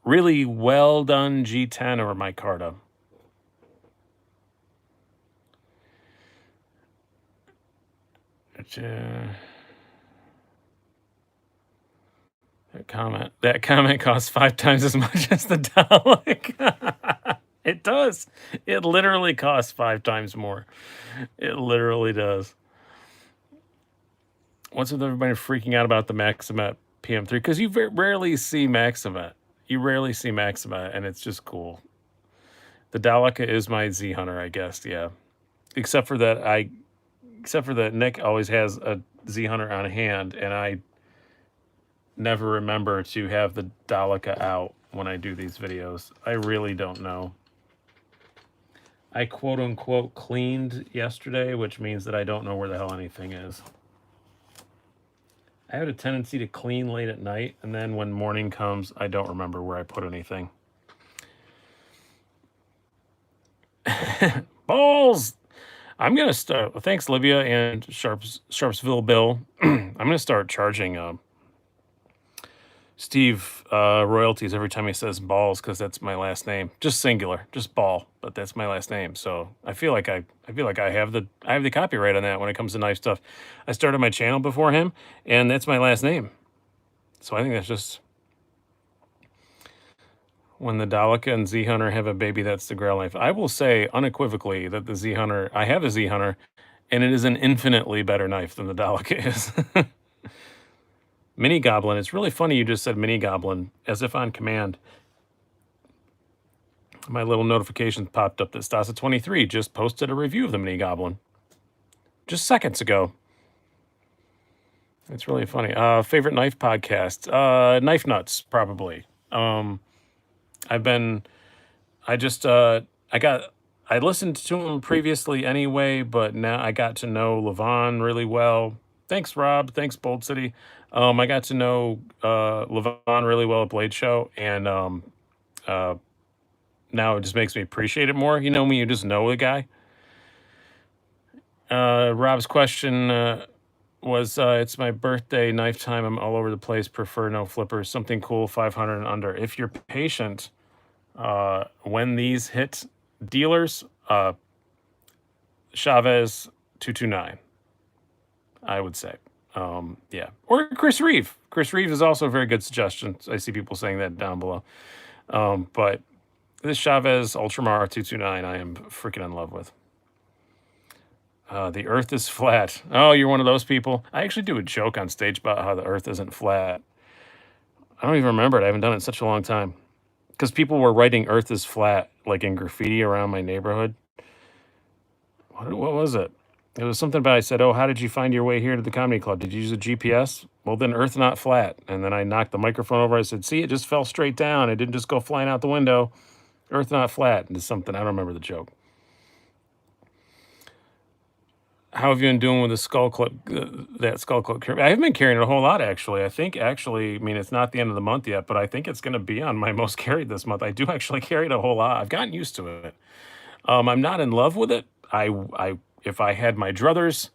really well done G10 or micarta. That comment costs 5 times as much as the Dalek. It does. It literally costs 5 times more. It literally does. What's with everybody freaking out about the Maximet PM3? Because you rarely see Maximet. You rarely see Maximet, and it's just cool. The Delica is my Z Hunter, I guess. Yeah, except for that Nick always has a Z Hunter on hand, and I never remember to have the Delica out when I do these videos. I really don't know. I quote unquote cleaned yesterday, which means that I don't know where the hell anything is. I have a tendency to clean late at night, and then when morning comes, I don't remember where I put anything. Balls! I'm going to start, thanks Livia and Sharpsville Bill. I'm going to start charging Steve royalties every time he says balls, because that's my last name. Just singular, just ball, but that's my last name. So I feel like I have the copyright on that when it comes to knife stuff. I started my channel before him, and that's my last name. So I think that's just when the Delica and Z Hunter have a baby, that's the Grail knife. I will say unequivocally that the Z Hunter, I have a Z Hunter, and it is an infinitely better knife than the Delica is. Mini Goblin. It's really funny you just said Mini Goblin, as if on command. My little notifications popped up that Stasa23 just posted a review of the Mini Goblin just seconds ago. It's really funny. Favorite knife podcast? Knife Nuts, probably. I've been, I just, I listened to him previously anyway, but now I got to know Levon really well. Thanks, Rob. Thanks, Bold City. I got to know Levon really well at Blade Show, and now it just makes me appreciate it more. You know, when you just know the guy. Rob's question was, it's my birthday, knife time. I'm all over the place. Prefer no flippers. Something cool, 500 and under. If you're patient, when these hit dealers, Chavez 229, I would say. Yeah. Or Chris Reeve. Chris Reeve is also a very good suggestion. I see people saying that down below. But this Chavez Ultramar 229, I am freaking in love with. The earth is flat. Oh, you're one of those people? I actually do a joke on stage about how the earth isn't flat. I don't even remember it. I haven't done it in such a long time. Because people were writing earth is flat, like in graffiti around my neighborhood. What was it? It was something about, I said, oh, how did you find your way here to the comedy club? Did you use a GPS? Well, then earth not flat. And then I knocked the microphone over. I said, see, it just fell straight down. It didn't just go flying out the window. Earth not flat. And it's something, I don't remember the joke. How have you been doing with the skull clip, that skull clip? I haven't been carrying it a whole lot, actually. I think, I mean, it's not the end of the month yet, but I think it's going to be on my most carried this month. I do actually carry it a whole lot. I've gotten used to it. I'm not in love with it. If I had my druthers,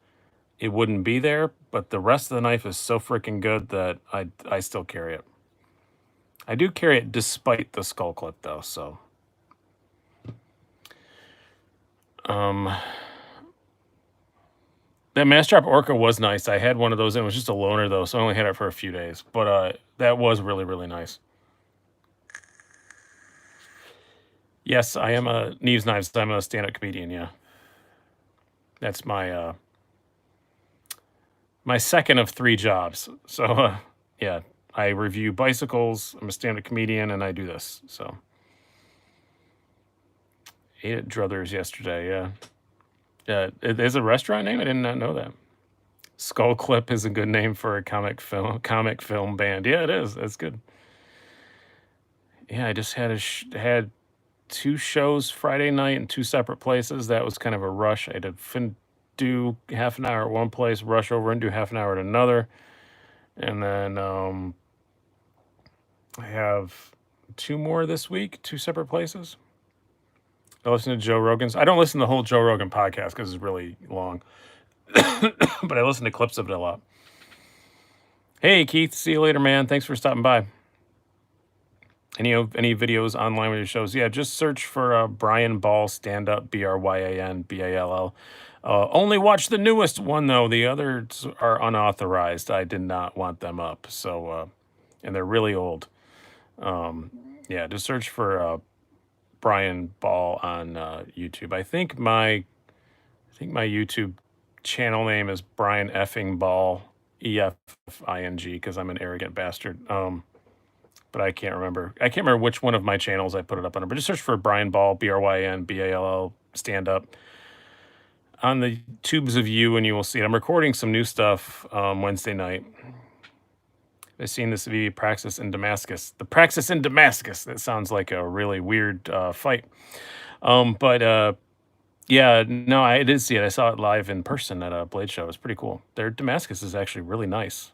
it wouldn't be there, but the rest of the knife is so freaking good that I still carry it. I do carry it despite the skull clip, though, so. That Mastrop Orca was nice. I had one of those, and it was just a loaner, though, so I only had it for a few days. But that was really, really nice. Yes, I am a Neves Knives. I'm a stand-up comedian, yeah. That's my my second of 3 jobs. So, yeah, I review bicycles, I'm a stand-up comedian, and I do this, so. Ate at Druthers yesterday, yeah. There's a restaurant name? I did not know that. Skull Clip is a good name for a comic film band. Yeah, it is. That's good. Yeah, I just had 2 shows Friday night in 2 separate places. That was kind of a rush. I had to do half an hour at one place, rush over and do half an hour at another. And then I have 2 more this week, 2 separate places. I listen to Joe Rogan's. I don't listen to the whole Joe Rogan podcast because it's really long. But I listen to clips of it a lot. Hey, Keith. See you later, man. Thanks for stopping by. Any videos online with your shows? Yeah, just search for Brian Ball Stand Up, Bryan Ball. Only watch the newest one, though. The others are unauthorized. I did not want them up. So, and they're really old. Yeah, just search for Brian Ball on YouTube. I think my YouTube channel name is Brian effing Ball, EFING, because I'm an arrogant bastard. But I can't remember. I can't remember which one of my channels I put it up under. But just search for Brian Ball, Bryan Ball, stand up on the tubes of you, and you will see it. I'm recording some new stuff Wednesday night. I've seen this video, Praxis in Damascus. The Praxis in Damascus. That sounds like a really weird fight. Yeah, no, I did see it. I saw it live in person at a Blade show. It was pretty cool. Their Damascus is actually really nice.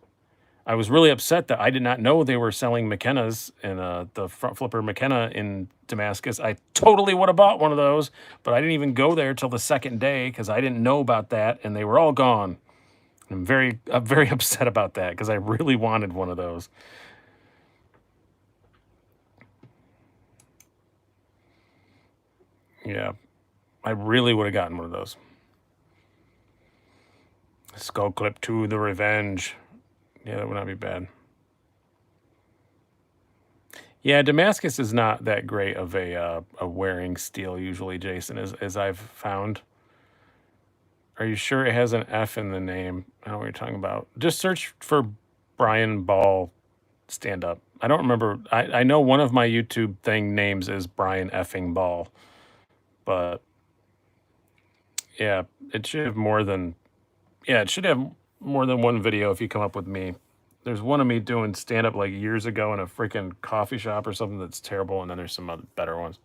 I was really upset that I did not know they were selling McKenna's and the front flipper McKenna in Damascus. I totally would have bought one of those, but I didn't even go there till the second day because I didn't know about that, and they were all gone. I'm very upset about that because I really wanted one of those. Yeah, I really would have gotten one of those. Skull Clip 2, The Revenge. Yeah, that would not be bad. Yeah, Damascus is not that great of a wearing steel usually, Jason, as I've found. Are you sure it has an F in the name? I don't know what you're talking about. Just search for Brian Ball stand-up. I don't remember. I know one of my YouTube thing names is Brian effing Ball. But yeah, it should have more than one video if you come up with me. There's one of me doing stand-up like years ago in a freaking coffee shop or something that's terrible, and then there's some other better ones.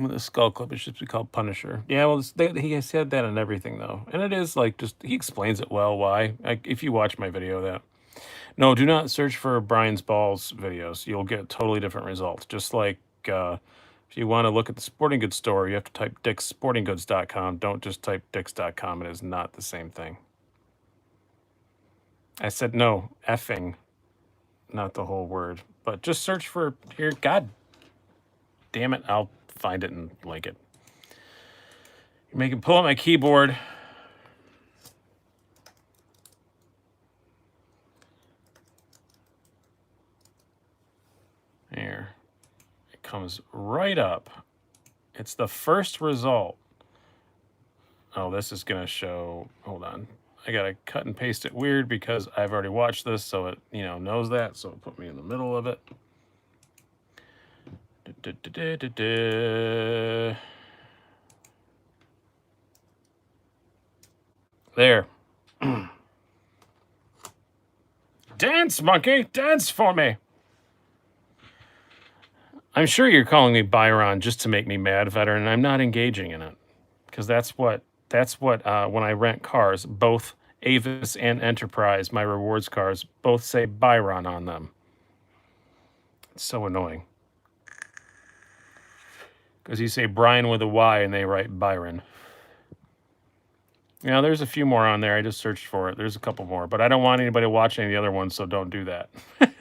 With a skull clip, it should be called Punisher. Yeah, well, he said that in everything, though. And it is like, just, he explains it well why. If you watch my video, that. No, do not search for Brian's Balls videos. You'll get totally different results. Just like if you want to look at the sporting goods store, you have to type dickssportinggoods.com. Don't just type dicks.com. It is not the same thing. I said no, effing, not the whole word. But just search for here. God damn it, I'll find it and link it. You're making pull up my keyboard. There. It comes right up. It's the first result. Oh, this is going to show. Hold on. I got to cut and paste it weird because I've already watched this, so it, knows that. So it put me in the middle of it. There. Dance, monkey, dance for me. I'm sure you're calling me Byron just to make me mad, veteran, and I'm not engaging in it. Because that's what when I rent cars, both Avis and Enterprise, my rewards cars, both say Byron on them. It's so annoying. Because you say Brian with a Y and they write Byron. There's a few more on there. I just searched for it. There's a couple more, but I don't want anybody watching any of the other ones, so don't do that.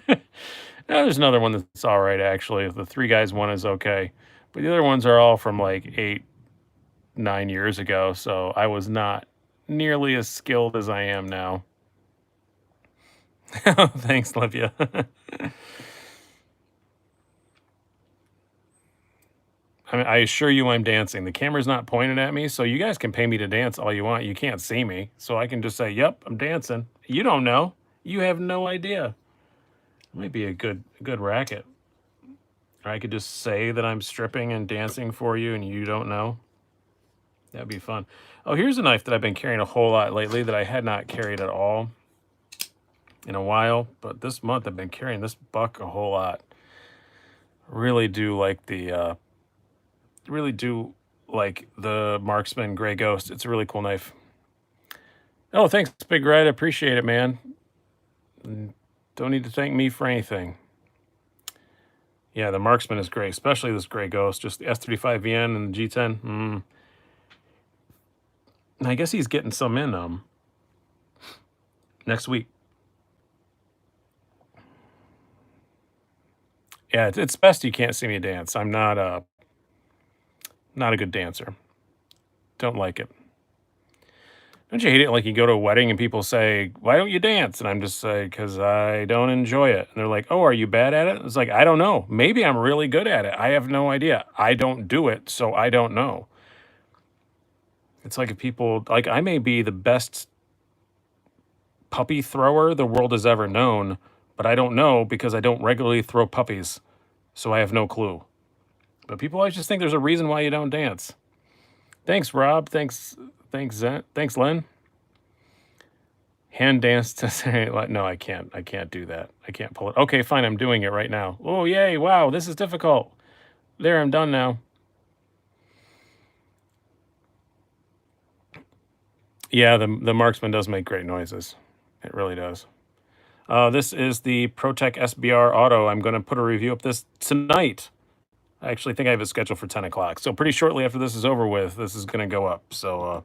Now, there's another one that's all right, actually. The Three Guys one is okay. But the other ones are all from like 8-9 years ago, so I was not nearly as skilled as I am now. Thanks, Livia. I assure you I'm dancing. The camera's not pointed at me, so you guys can pay me to dance all you want. You can't see me, so I can just say, yep, I'm dancing. You don't know. You have no idea. It might be a good racket. Or I could just say that I'm stripping and dancing for you and you don't know. That'd be fun. Oh, here's a knife that I've been carrying a whole lot lately that I had not carried at all in a while. But this month I've been carrying this buck a whole lot. Really do like the Marksman Gray Ghost. It's a really cool knife. Oh, thanks, Big Red. I appreciate it, man. Don't need to thank me for anything. Yeah, the Marksman is great, especially this Gray Ghost. Just the S35VN and the G10. I guess he's getting some in next week. Yeah, it's best you can't see me dance. I'm not a good dancer. Don't like it. Don't you hate it? Like you go to a wedding and people say, why don't you dance? And I'm just like, because I don't enjoy it. And they're like, oh, are you bad at it? It's like, I don't know. Maybe I'm really good at it. I have no idea. I don't do it, so I don't know. It's like if people, like I may be the best puppy thrower the world has ever known, but I don't know because I don't regularly throw puppies. So I have no clue. But people always just think there's a reason why you don't dance. Thanks, Rob. Thanks, Len. Hand dance to say, no, I can't do that. I can't pull it. Okay, fine, I'm doing it right now. Oh, yay, wow, this is difficult. There, I'm done now. Yeah, the Marksman does make great noises. It really does. This is the Protech SBR Auto. I'm going to put a review of this tonight. I actually think I have it scheduled for 10 o'clock. So pretty shortly after this is over with, this is going to go up. So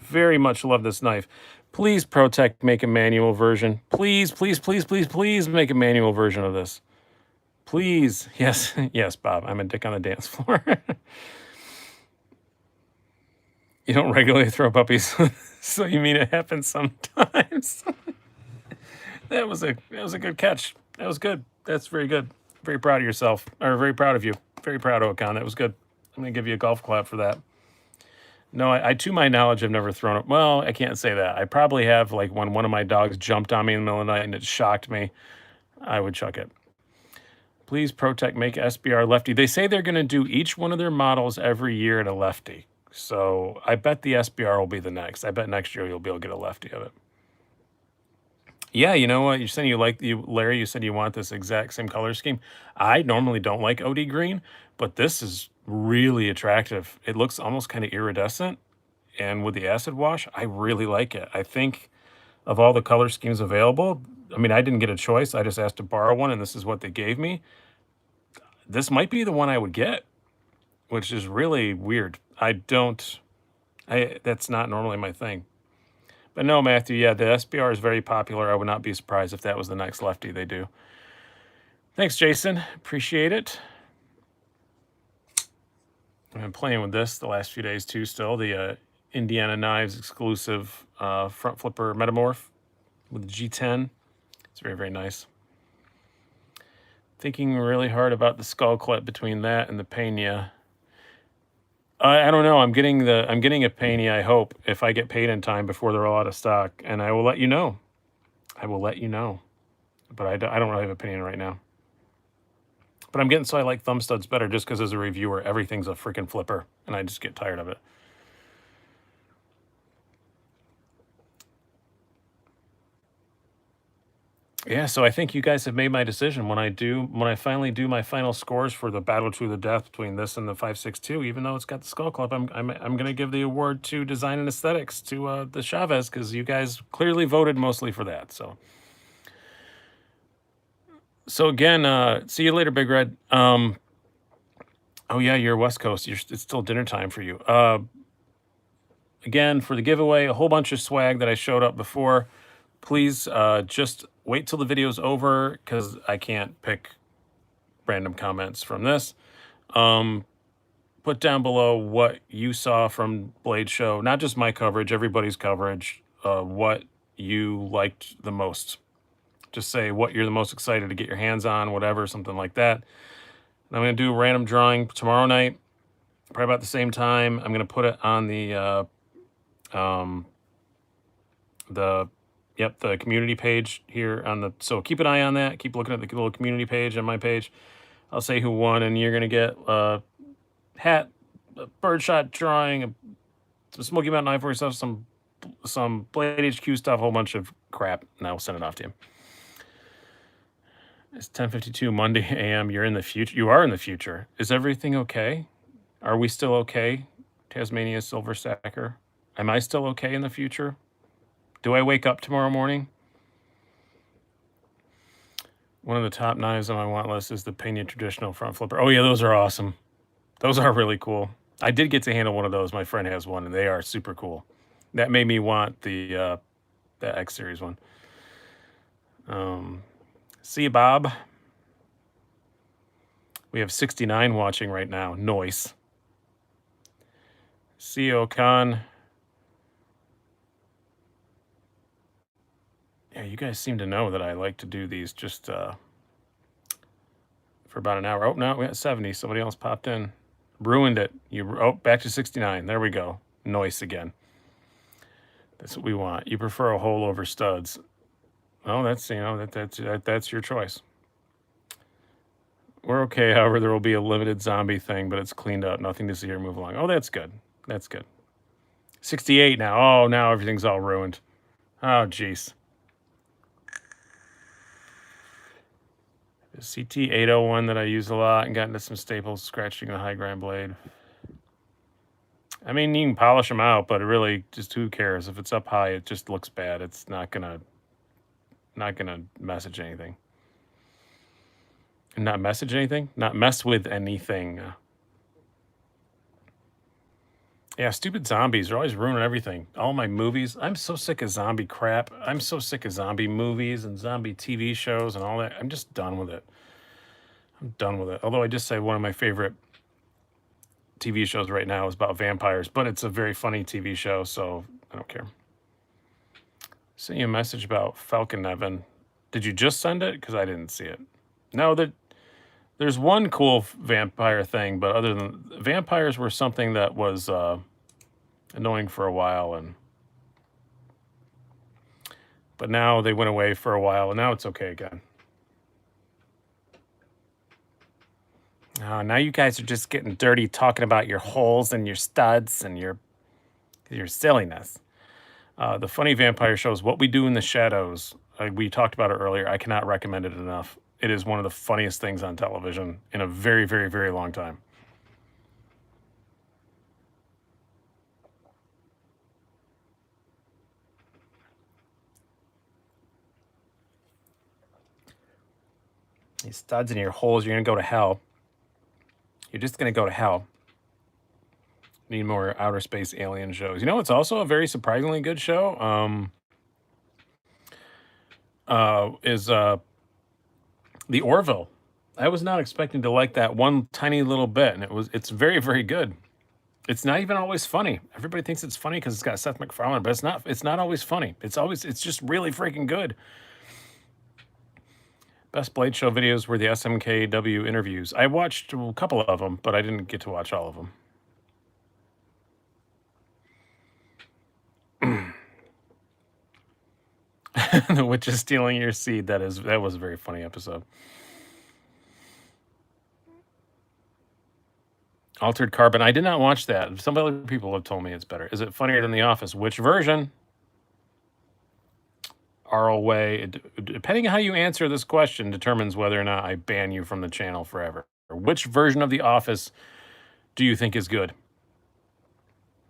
very much love this knife. Please, Protech, make a manual version. Please, please, please, please, please make a manual version of this. Please. Yes, yes, Bob. I'm a dick on the dance floor. You don't regularly throw puppies, so you mean it happens sometimes? That was a good catch. That was good. That's very good. Very proud of yourself, or very proud of you. Very proud, Okan. That was good. I'm gonna give you a golf clap for that. No, to my knowledge, I've never thrown it. Well, I can't say that. I probably have, like, when one of my dogs jumped on me in the middle of the night and it shocked me, I would chuck it. Please, Protech, make SBR lefty. They say they're going to do each one of their models every year at a lefty. So I bet the SBR will be the next. I bet next year you'll be able to get a lefty of it. Yeah, you know what? You're saying Larry, you said you want this exact same color scheme. I normally don't like OD green, but this is really attractive. It looks almost kind of iridescent. And with the acid wash, I really like it. I think of all the color schemes available, I mean, I didn't get a choice. I just asked to borrow one, and this is what they gave me. This might be the one I would get, which is really weird. That's not normally my thing. But no, Matthew, yeah, the SBR is very popular. I would not be surprised if that was the next lefty they do. Thanks, Jason. Appreciate it. I've been playing with this the last few days too still. The Indiana Knives exclusive front flipper metamorph with the G10. It's very, very nice. Thinking really hard about the skull clip between that and the Pena. I don't know. I'm getting a Pena, I hope, if I get paid in time before they're all out of stock, and I will let you know. I will let you know. But I don't really have an opinion right now. But I'm getting so I like thumb studs better just because as a reviewer, everything's a freaking flipper, and I just get tired of it. Yeah, so I think you guys have made my decision. When I finally do my final scores for the battle to the death between this and the 562, even though it's got the skull club, I'm gonna give the award to design and aesthetics to the Chavez because you guys clearly voted mostly for that. So again, see you later, Big Red. Oh yeah, you're West Coast. It's still dinner time for you. Again, for the giveaway, a whole bunch of swag that I showed up before. Please just wait till the video's over because I can't pick random comments from this. Put down below what you saw from Blade Show, not just my coverage, everybody's coverage, what you liked the most. Just say what you're the most excited to get your hands on, whatever, something like that. And I'm going to do a random drawing tomorrow night, probably about the same time. I'm going to put it on the community page here on the, so keep an eye on that. Keep looking at the little community page on my page. I'll say who won, and you're going to get a hat, a birdshot drawing, some Smoky Mountain Ivory stuff, some Blade HQ stuff, a whole bunch of crap, and I'll send it off to you. It's 10:52 Monday a.m. You're in the future. You are in the future. Is everything okay? Are we still okay? Tasmania Silver Stacker. Am I still okay in the future? Do I wake up tomorrow morning? One of the top knives on my want list is the Pena Traditional Front Flipper. Oh yeah, those are awesome. Those are really cool. I did get to handle one of those. My friend has one, and they are super cool. That made me want the X Series one. See you, Bob. We have 69 watching right now. Noise. CEO Khan. Yeah, you guys seem to know that I like to do these just for about an hour. Oh, no, we got 70. Somebody else popped in. Ruined it. Back to 69. There we go. Noise again. That's what we want. You prefer a hole over studs. Well, that's your choice. We're okay. However, there will be a limited zombie thing, but it's cleaned up. Nothing to see or move along. Oh, that's good. That's good. 68 now. Oh, now everything's all ruined. Oh, jeez. The CT801 that I use a lot and got into some staples scratching the high grind blade. I mean, you can polish them out, but it really just who cares? If it's up high, it just looks bad. It's not gonna message anything. Not message anything? Not mess with anything. Yeah, stupid zombies are always ruining everything. All my movies. I'm so sick of zombie crap. I'm so sick of zombie movies and zombie TV shows and all that. I'm just done with it. I'm done with it. Although I just say one of my favorite TV shows right now is about vampires, but it's a very funny TV show, so I don't care. Sent you a message about Falcon Evan. Did you just send it? Because I didn't see it. No, there's one cool vampire thing, but other than vampires were something that was annoying for a while, but now they went away for a while, and now it's okay again. Now you guys are just getting dirty talking about your holes and your studs and your silliness. The funny vampire show is What We Do in the Shadows. We talked about it earlier. I cannot recommend it enough. It is one of the funniest things on television in a very, very, very long time. These studs in your holes, you're going to go to hell. You're just going to go to hell. Need more outer space alien shows. You know, it's also a very surprisingly good show. Is The Orville. I was not expecting to like that one tiny little bit, and it's very, very good. It's not even always funny. Everybody thinks it's funny because it's got Seth MacFarlane, but it's not. It's not always funny. It's just really freaking good. Best Blade Show videos were the SMKW interviews. I watched a couple of them, but I didn't get to watch all of them. The witch is stealing your seed. That was a very funny episode. Altered Carbon. I did not watch that. Some other people have told me it's better. Is it funnier than The Office? Which version? Way. Depending on how you answer this question determines whether or not I ban you from the channel forever. Which version of The Office do you think is good?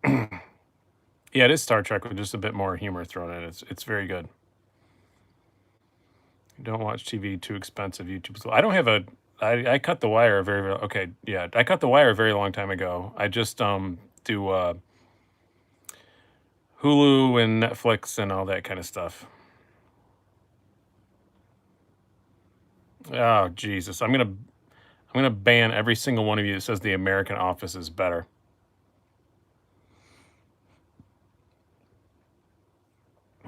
Yeah, it is Star Trek with just a bit more humor thrown in. It's very good. Don't watch TV, too expensive. YouTube. I don't have a. I cut The Wire a very okay. Yeah, I cut The Wire a very long time ago. I just do Hulu and Netflix and all that kind of stuff. Oh Jesus! I'm gonna ban every single one of you that says The American Office is better.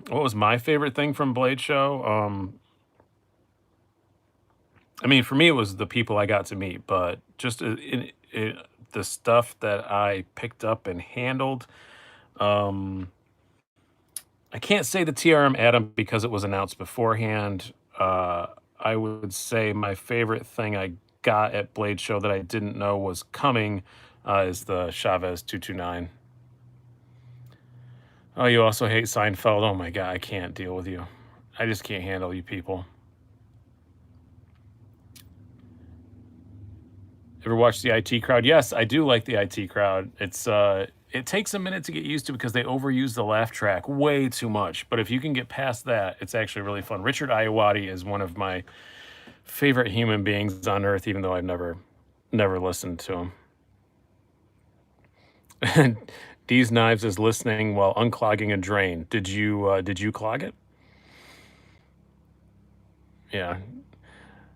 What was my favorite thing from Blade Show? I mean, for me, it was the people I got to meet, but just the stuff that I picked up and handled. I can't say the TRM Atom because it was announced beforehand. I would say my favorite thing I got at Blade Show that I didn't know was coming is the Chavez 229. Oh, you also hate Seinfeld? Oh my God, I can't deal with you. I just can't handle you people. Ever watch the IT Crowd? Yes, I do like the IT Crowd. It takes a minute to get used to because they overuse the laugh track way too much. But if you can get past that, it's actually really fun. Richard Iowati is one of my favorite human beings on earth, even though I've never listened to him. D's Knives is listening while unclogging a drain. Did you clog it? Yeah.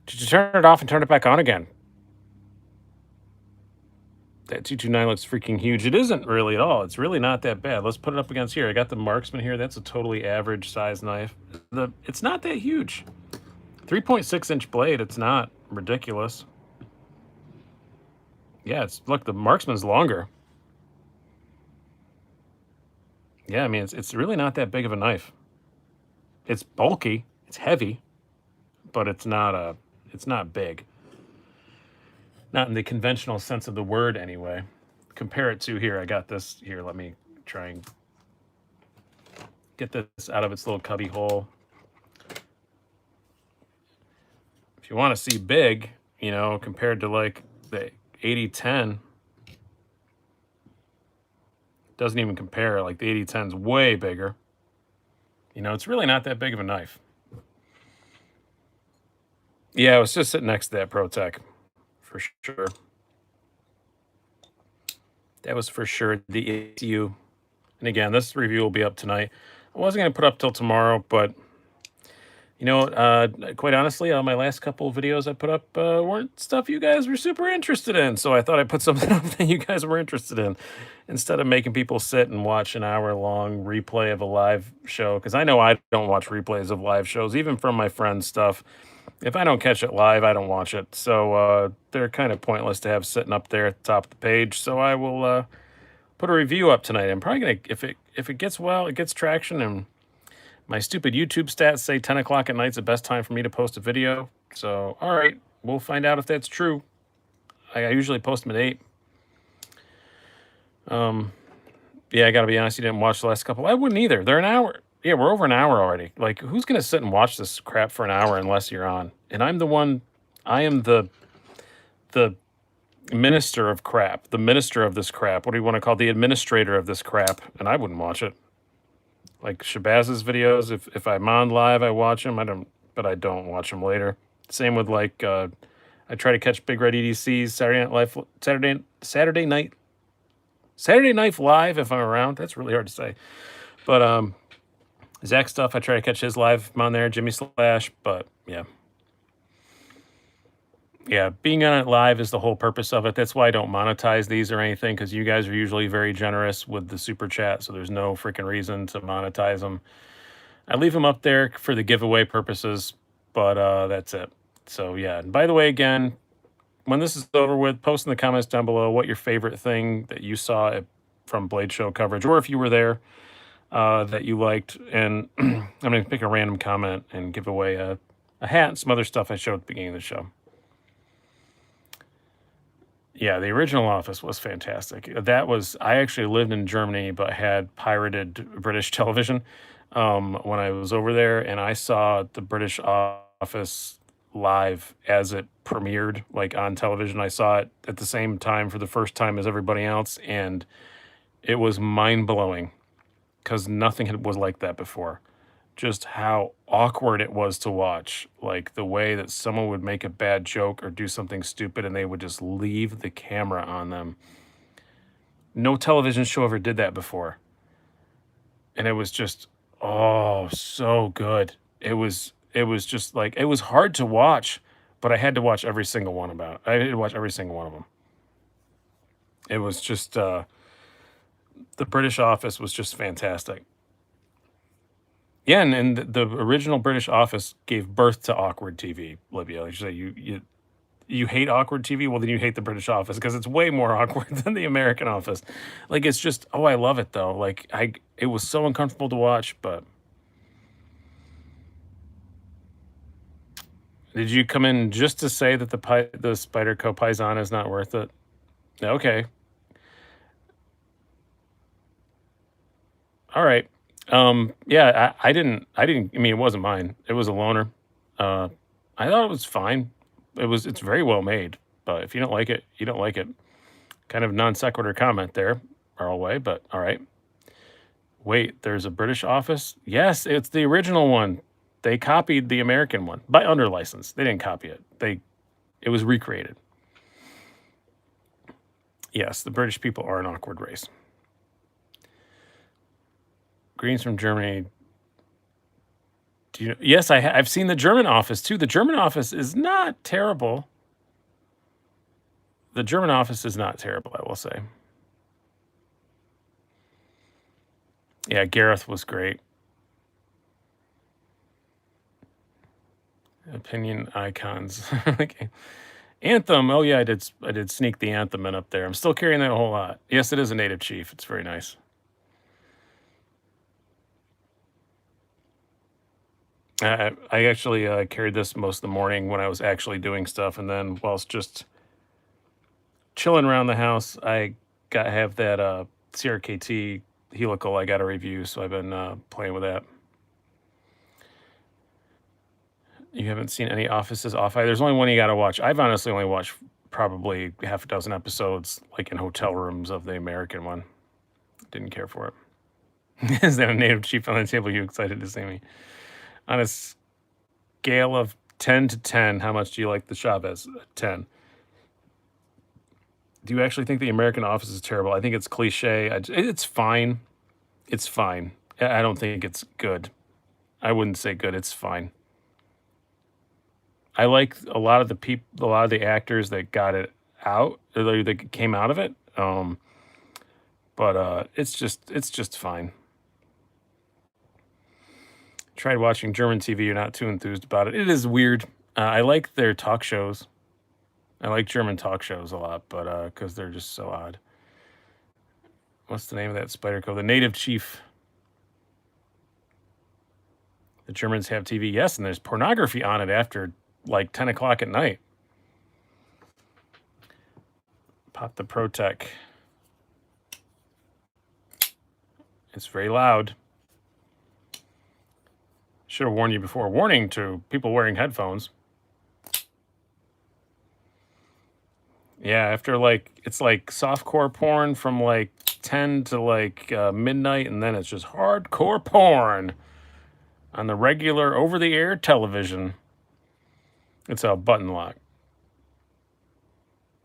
Did you turn it off and turn it back on again? That 229 looks freaking huge. It isn't really at all. It's really not that bad. Let's put it up against here. I got the Marksman here. That's a totally average size knife. It's not that huge. 3.6-inch blade. It's not ridiculous. Yeah, look, the Marksman's longer. Yeah, I mean, it's really not that big of a knife. It's bulky. It's heavy, but it's not big. Not in the conventional sense of the word, anyway. Compare it to here. I got this here. Let me try and get this out of its little cubby hole. If you want to see big, you know, compared to like the 8010, doesn't even compare. Like the 8010's way bigger. You know, it's really not that big of a knife. Yeah, it was just sitting next to that Protech. For sure. That was for sure the issue. And again, this review will be up tonight. I wasn't going to put up till tomorrow, but you know, quite honestly, my last couple of videos I put up weren't stuff you guys were super interested in. So I thought I'd put something up that you guys were interested in instead of making people sit and watch an hour-long replay of a live show. Because I know I don't watch replays of live shows, even from my friends' stuff. If I don't catch it live, I don't watch it. So they're kind of pointless to have sitting up there at the top of the page. So I will put a review up tonight. I'm probably gonna, if it gets well, it gets traction, and my stupid YouTube stats say 10 o'clock at night's the best time for me to post a video. So, all right, we'll find out if that's true. I usually post them at 8. Yeah, I gotta be honest, you didn't watch the last couple. I wouldn't either. They're an hour. Yeah, we're over an hour already. Like, who's gonna sit and watch this crap for an hour unless you're on? And I'm the one. I am the minister of crap, the minister of this crap. What do you want to call the administrator of this crap? And I wouldn't watch it. Like Chavez's videos, if I'm on live, I watch them. But I don't watch them later. Same with like, I try to catch Big Red EDC's Saturday Night Live if I'm around. That's really hard to say. But Zach stuff, I try to catch his live. I'm on there, Jimmy Slash. But yeah. Yeah, being on it live is the whole purpose of it. That's why I don't monetize these or anything, because you guys are usually very generous with the super chat, so there's no freaking reason to monetize them. I leave them up there for the giveaway purposes, but that's it. So yeah, and by the way, again, when this is over with, post in the comments down below what your favorite thing that you saw from Blade Show coverage, or if you were there, that you liked. And I'm going to pick a random comment and give away a hat and some other stuff I showed at the beginning of the show. Yeah, the original Office was fantastic. I actually lived in Germany, but had pirated British television when I was over there, and I saw the British Office live as it premiered, like on television. I saw it at the same time for the first time as everybody else, and it was mind-blowing because nothing was like that before. Just how awkward it was to watch. Like the way that someone would make a bad joke or do something stupid and they would just leave the camera on them. No television show ever did that before. And it was just, oh, so good. It was just like, it was hard to watch, but I had to watch every single one I had to watch every single one of them. It was just, the British Office was just fantastic. Yeah, and the original British Office gave birth to awkward TV, Libya. Like you hate awkward TV, well then you hate the British Office because it's way more awkward than the American Office. Like it's just, oh, I love it though. Like it was so uncomfortable to watch, but did you come in just to say that the Spyderco Paisan is not worth it? Okay. All right. Yeah, I didn't, I mean, it wasn't mine. It was a loaner. I thought it was fine. It's very well made, but if you don't like it, you don't like it. Kind of non sequitur comment there, way, but all right. Wait, there's a British Office? Yes, it's the original one. They copied the American one by under license. They didn't copy it. It was recreated. Yes, the British people are an awkward race. Greens from Germany. Do you know? Yes, I've seen the German Office too. The German Office is not terrible. The German Office is not terrible, I will say. Yeah, Gareth was great. Opinion icons. Okay. Anthem. Oh yeah, I did sneak the Anthem in up there. I'm still carrying that a whole lot. Yes, it is a native chief. It's very nice. I actually carried this most of the morning when I was actually doing stuff, and then whilst just chilling around the house, I have that CRKT helical I got a review, so I've been playing with that. You haven't seen any Offices Off-Eye? There's only one you got to watch. I've honestly only watched probably half a dozen episodes, like in hotel rooms of the American one. Didn't care for it. Is that a native chief on the table? You excited to see me? On a scale of 10 to 10, how much do you like the Chavez? 10. Do you actually think the American Office is terrible? I think it's cliche. It's fine. It's fine. I don't think it's good. I wouldn't say good. It's fine. I like a lot of the actors that got it out, or that came out of it. But it's just fine. Tried watching German TV. You're not too enthused about it. It is weird. I like their talk shows. I like German talk shows a lot, but because they're just so odd. what's the name of that Spider Co? The Native Chief. The Germans have TV, yes, and there's pornography on it after like 10 o'clock at night. Pop the Protech. It's very loud. Should have warned you before. Warning to people wearing headphones. Yeah, after like, it's like softcore porn from like 10 to like midnight, and then it's just hardcore porn on the regular over-the-air television. It's a button lock.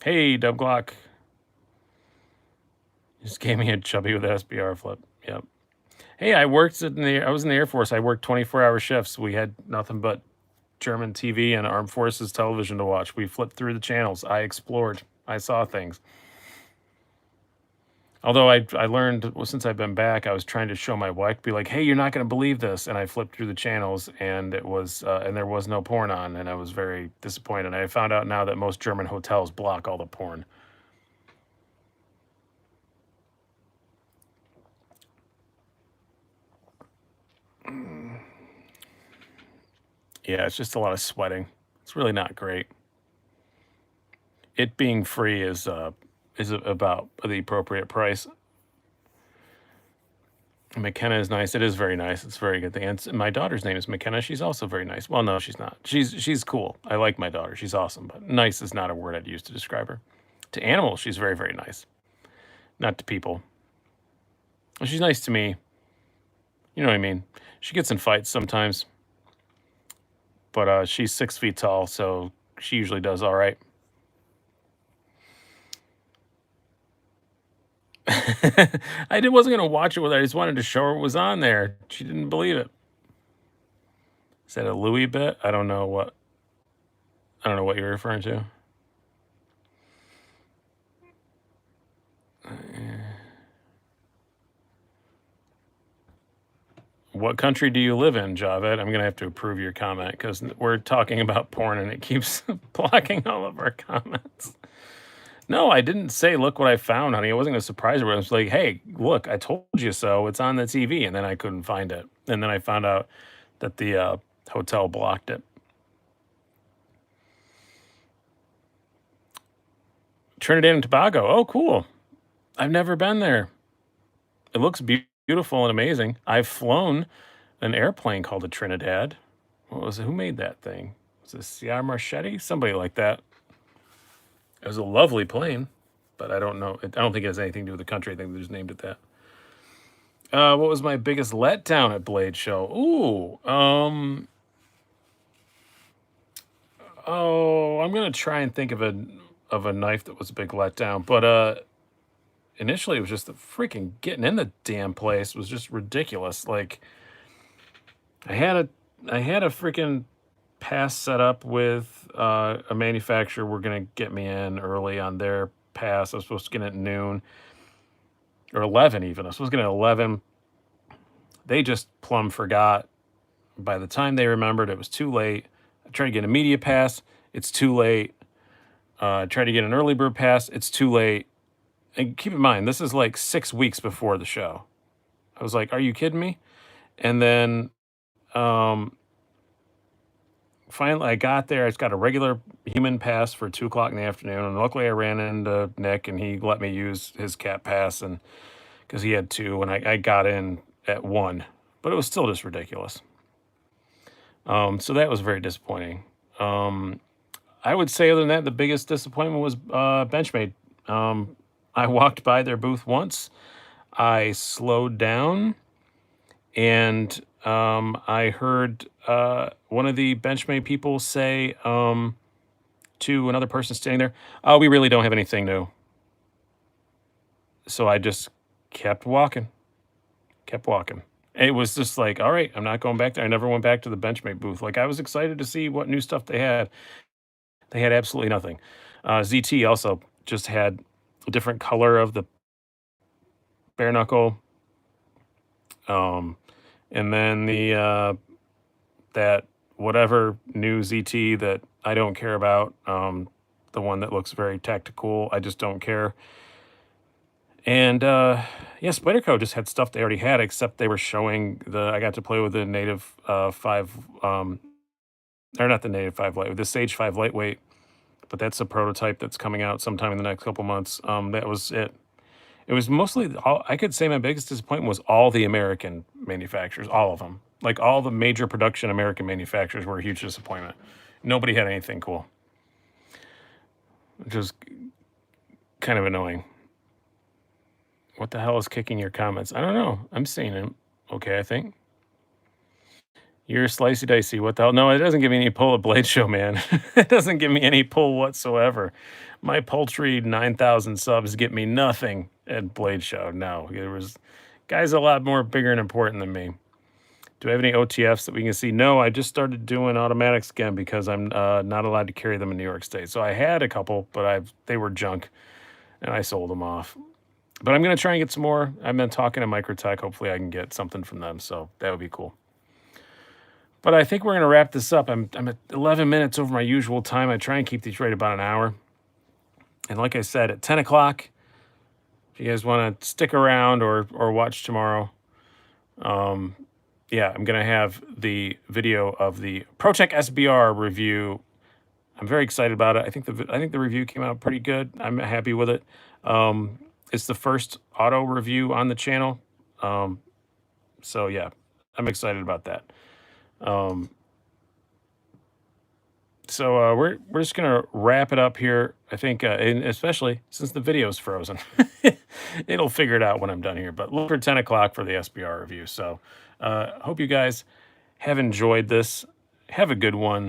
Hey, Dub Glock. Just gave me a chubby with SBR flip. Yep. Hey, I was in the Air Force. I worked 24-hour shifts. We had nothing but German TV and Armed Forces television to watch. We flipped through the channels. I explored. I saw things. Although I learned, well, since I've been back, I was trying to show my wife, be like, hey, you're not going to believe this. And I flipped through the channels, and it was, and there was no porn on, and I was very disappointed. I found out now that most German hotels block all the porn. Yeah, it's just a lot of sweating. It's really not great. It being free is about the appropriate price. McKenna is nice. It is very nice. It's very good. And my daughter's name is McKenna. She's also very nice. Well, no, she's not. She's cool. I like my daughter. She's awesome. But nice is not a word I'd use to describe her. To animals, she's very, very nice. Not to people. She's nice to me. You know what I mean? She gets in fights sometimes. But she's 6 feet tall, so she usually does all right. I wasn't going to watch it with her. I just wanted to show her what was on there. She didn't believe it. Is that a Louis bit? I don't know what you're referring to. What country do you live in, Javed? I'm going to have to approve your comment because we're talking about porn and it keeps blocking all of our comments. No, I didn't say, look what I found, honey. I wasn't going to surprise her. I was like, hey, look, I told you so. It's on the TV. And then I couldn't find it. And then I found out that the hotel blocked it. Trinidad and Tobago. Oh, cool. I've never been there. It looks beautiful and amazing. I've flown an airplane called a Trinidad. What was it? Who made that thing? Was it Sierra Marchetti? Somebody like that. It was a lovely plane, but I don't know. I don't think it has anything to do with the country. I think they just named it that. What was my biggest letdown at Blade Show? Ooh, I'm gonna try and think of a knife that was a big letdown, but initially it was just the freaking getting in the damn place was just ridiculous. Like I had a freaking pass set up with a manufacturer. Were gonna get me in early on their pass. I was supposed to get it at noon or 11 even. I was supposed to get it at 11. They just plumb forgot. By the time they remembered, it was too late. I tried to get a media pass. It's too late. I tried to get an early bird pass. It's too late. And keep in mind, this is like 6 weeks before the show. I was like, are you kidding me? And then finally I got there. I just got a regular human pass for 2 o'clock in the afternoon. And luckily I ran into Nick and he let me use his cat pass, and because he had 2, and I got in at 1. But it was still just ridiculous. So that was very disappointing. I would say other than that, the biggest disappointment was Benchmade. I walked by their booth once. I slowed down, and I heard one of the Benchmade people say to another person standing there, "Oh, we really don't have anything new." So I just kept walking. It was just like, all right, I'm not going back there. I never went back to the Benchmade booth. Like, I was excited to see what new stuff they had. They had absolutely nothing. ZT also just had a different color of the bare knuckle. And then the that whatever new ZT that I don't care about, the one that looks very tactical, I just don't care. And yeah, Spider Co just had stuff they already had, except they were showing I got to play with the native 5, or not the native 5 light, the Sage 5 lightweight, but that's a prototype that's coming out sometime in the next couple months. That was it. It was mostly all I could say my biggest disappointment was all the American manufacturers, all of them. Like all the major production American manufacturers were a huge disappointment. Nobody had anything cool, which was kind of annoying. What the hell is kicking your comments? I don't know. I'm seeing him. Okay, I think. You're Slicey Dicey. What the hell? No, it doesn't give me any pull at Blade Show, man. It doesn't give me any pull whatsoever. My paltry 9,000 subs get me nothing at Blade Show. No, there was guys a lot more bigger and important than me. Do I have any OTFs that we can see? No, I just started doing automatics again because I'm not allowed to carry them in New York State. So I had a couple, but they were junk, and I sold them off. But I'm going to try and get some more. I've been talking to Microtech. Hopefully I can get something from them, so that would be cool. But I think we're going to wrap this up. I'm at 11 minutes over my usual time. I try and keep these right about an hour. And like I said, at 10 o'clock, if you guys want to stick around or watch tomorrow, yeah, I'm going to have the video of the Protech SBR review. I'm very excited about it. I think the review came out pretty good. I'm happy with it. It's the first auto review on the channel. So yeah, I'm excited about that. So we're just gonna wrap it up here. I think, and especially since the video's frozen, it'll figure it out when I'm done here. But look for 10 o'clock for the SBR review. So hope you guys have enjoyed this. Have a good one.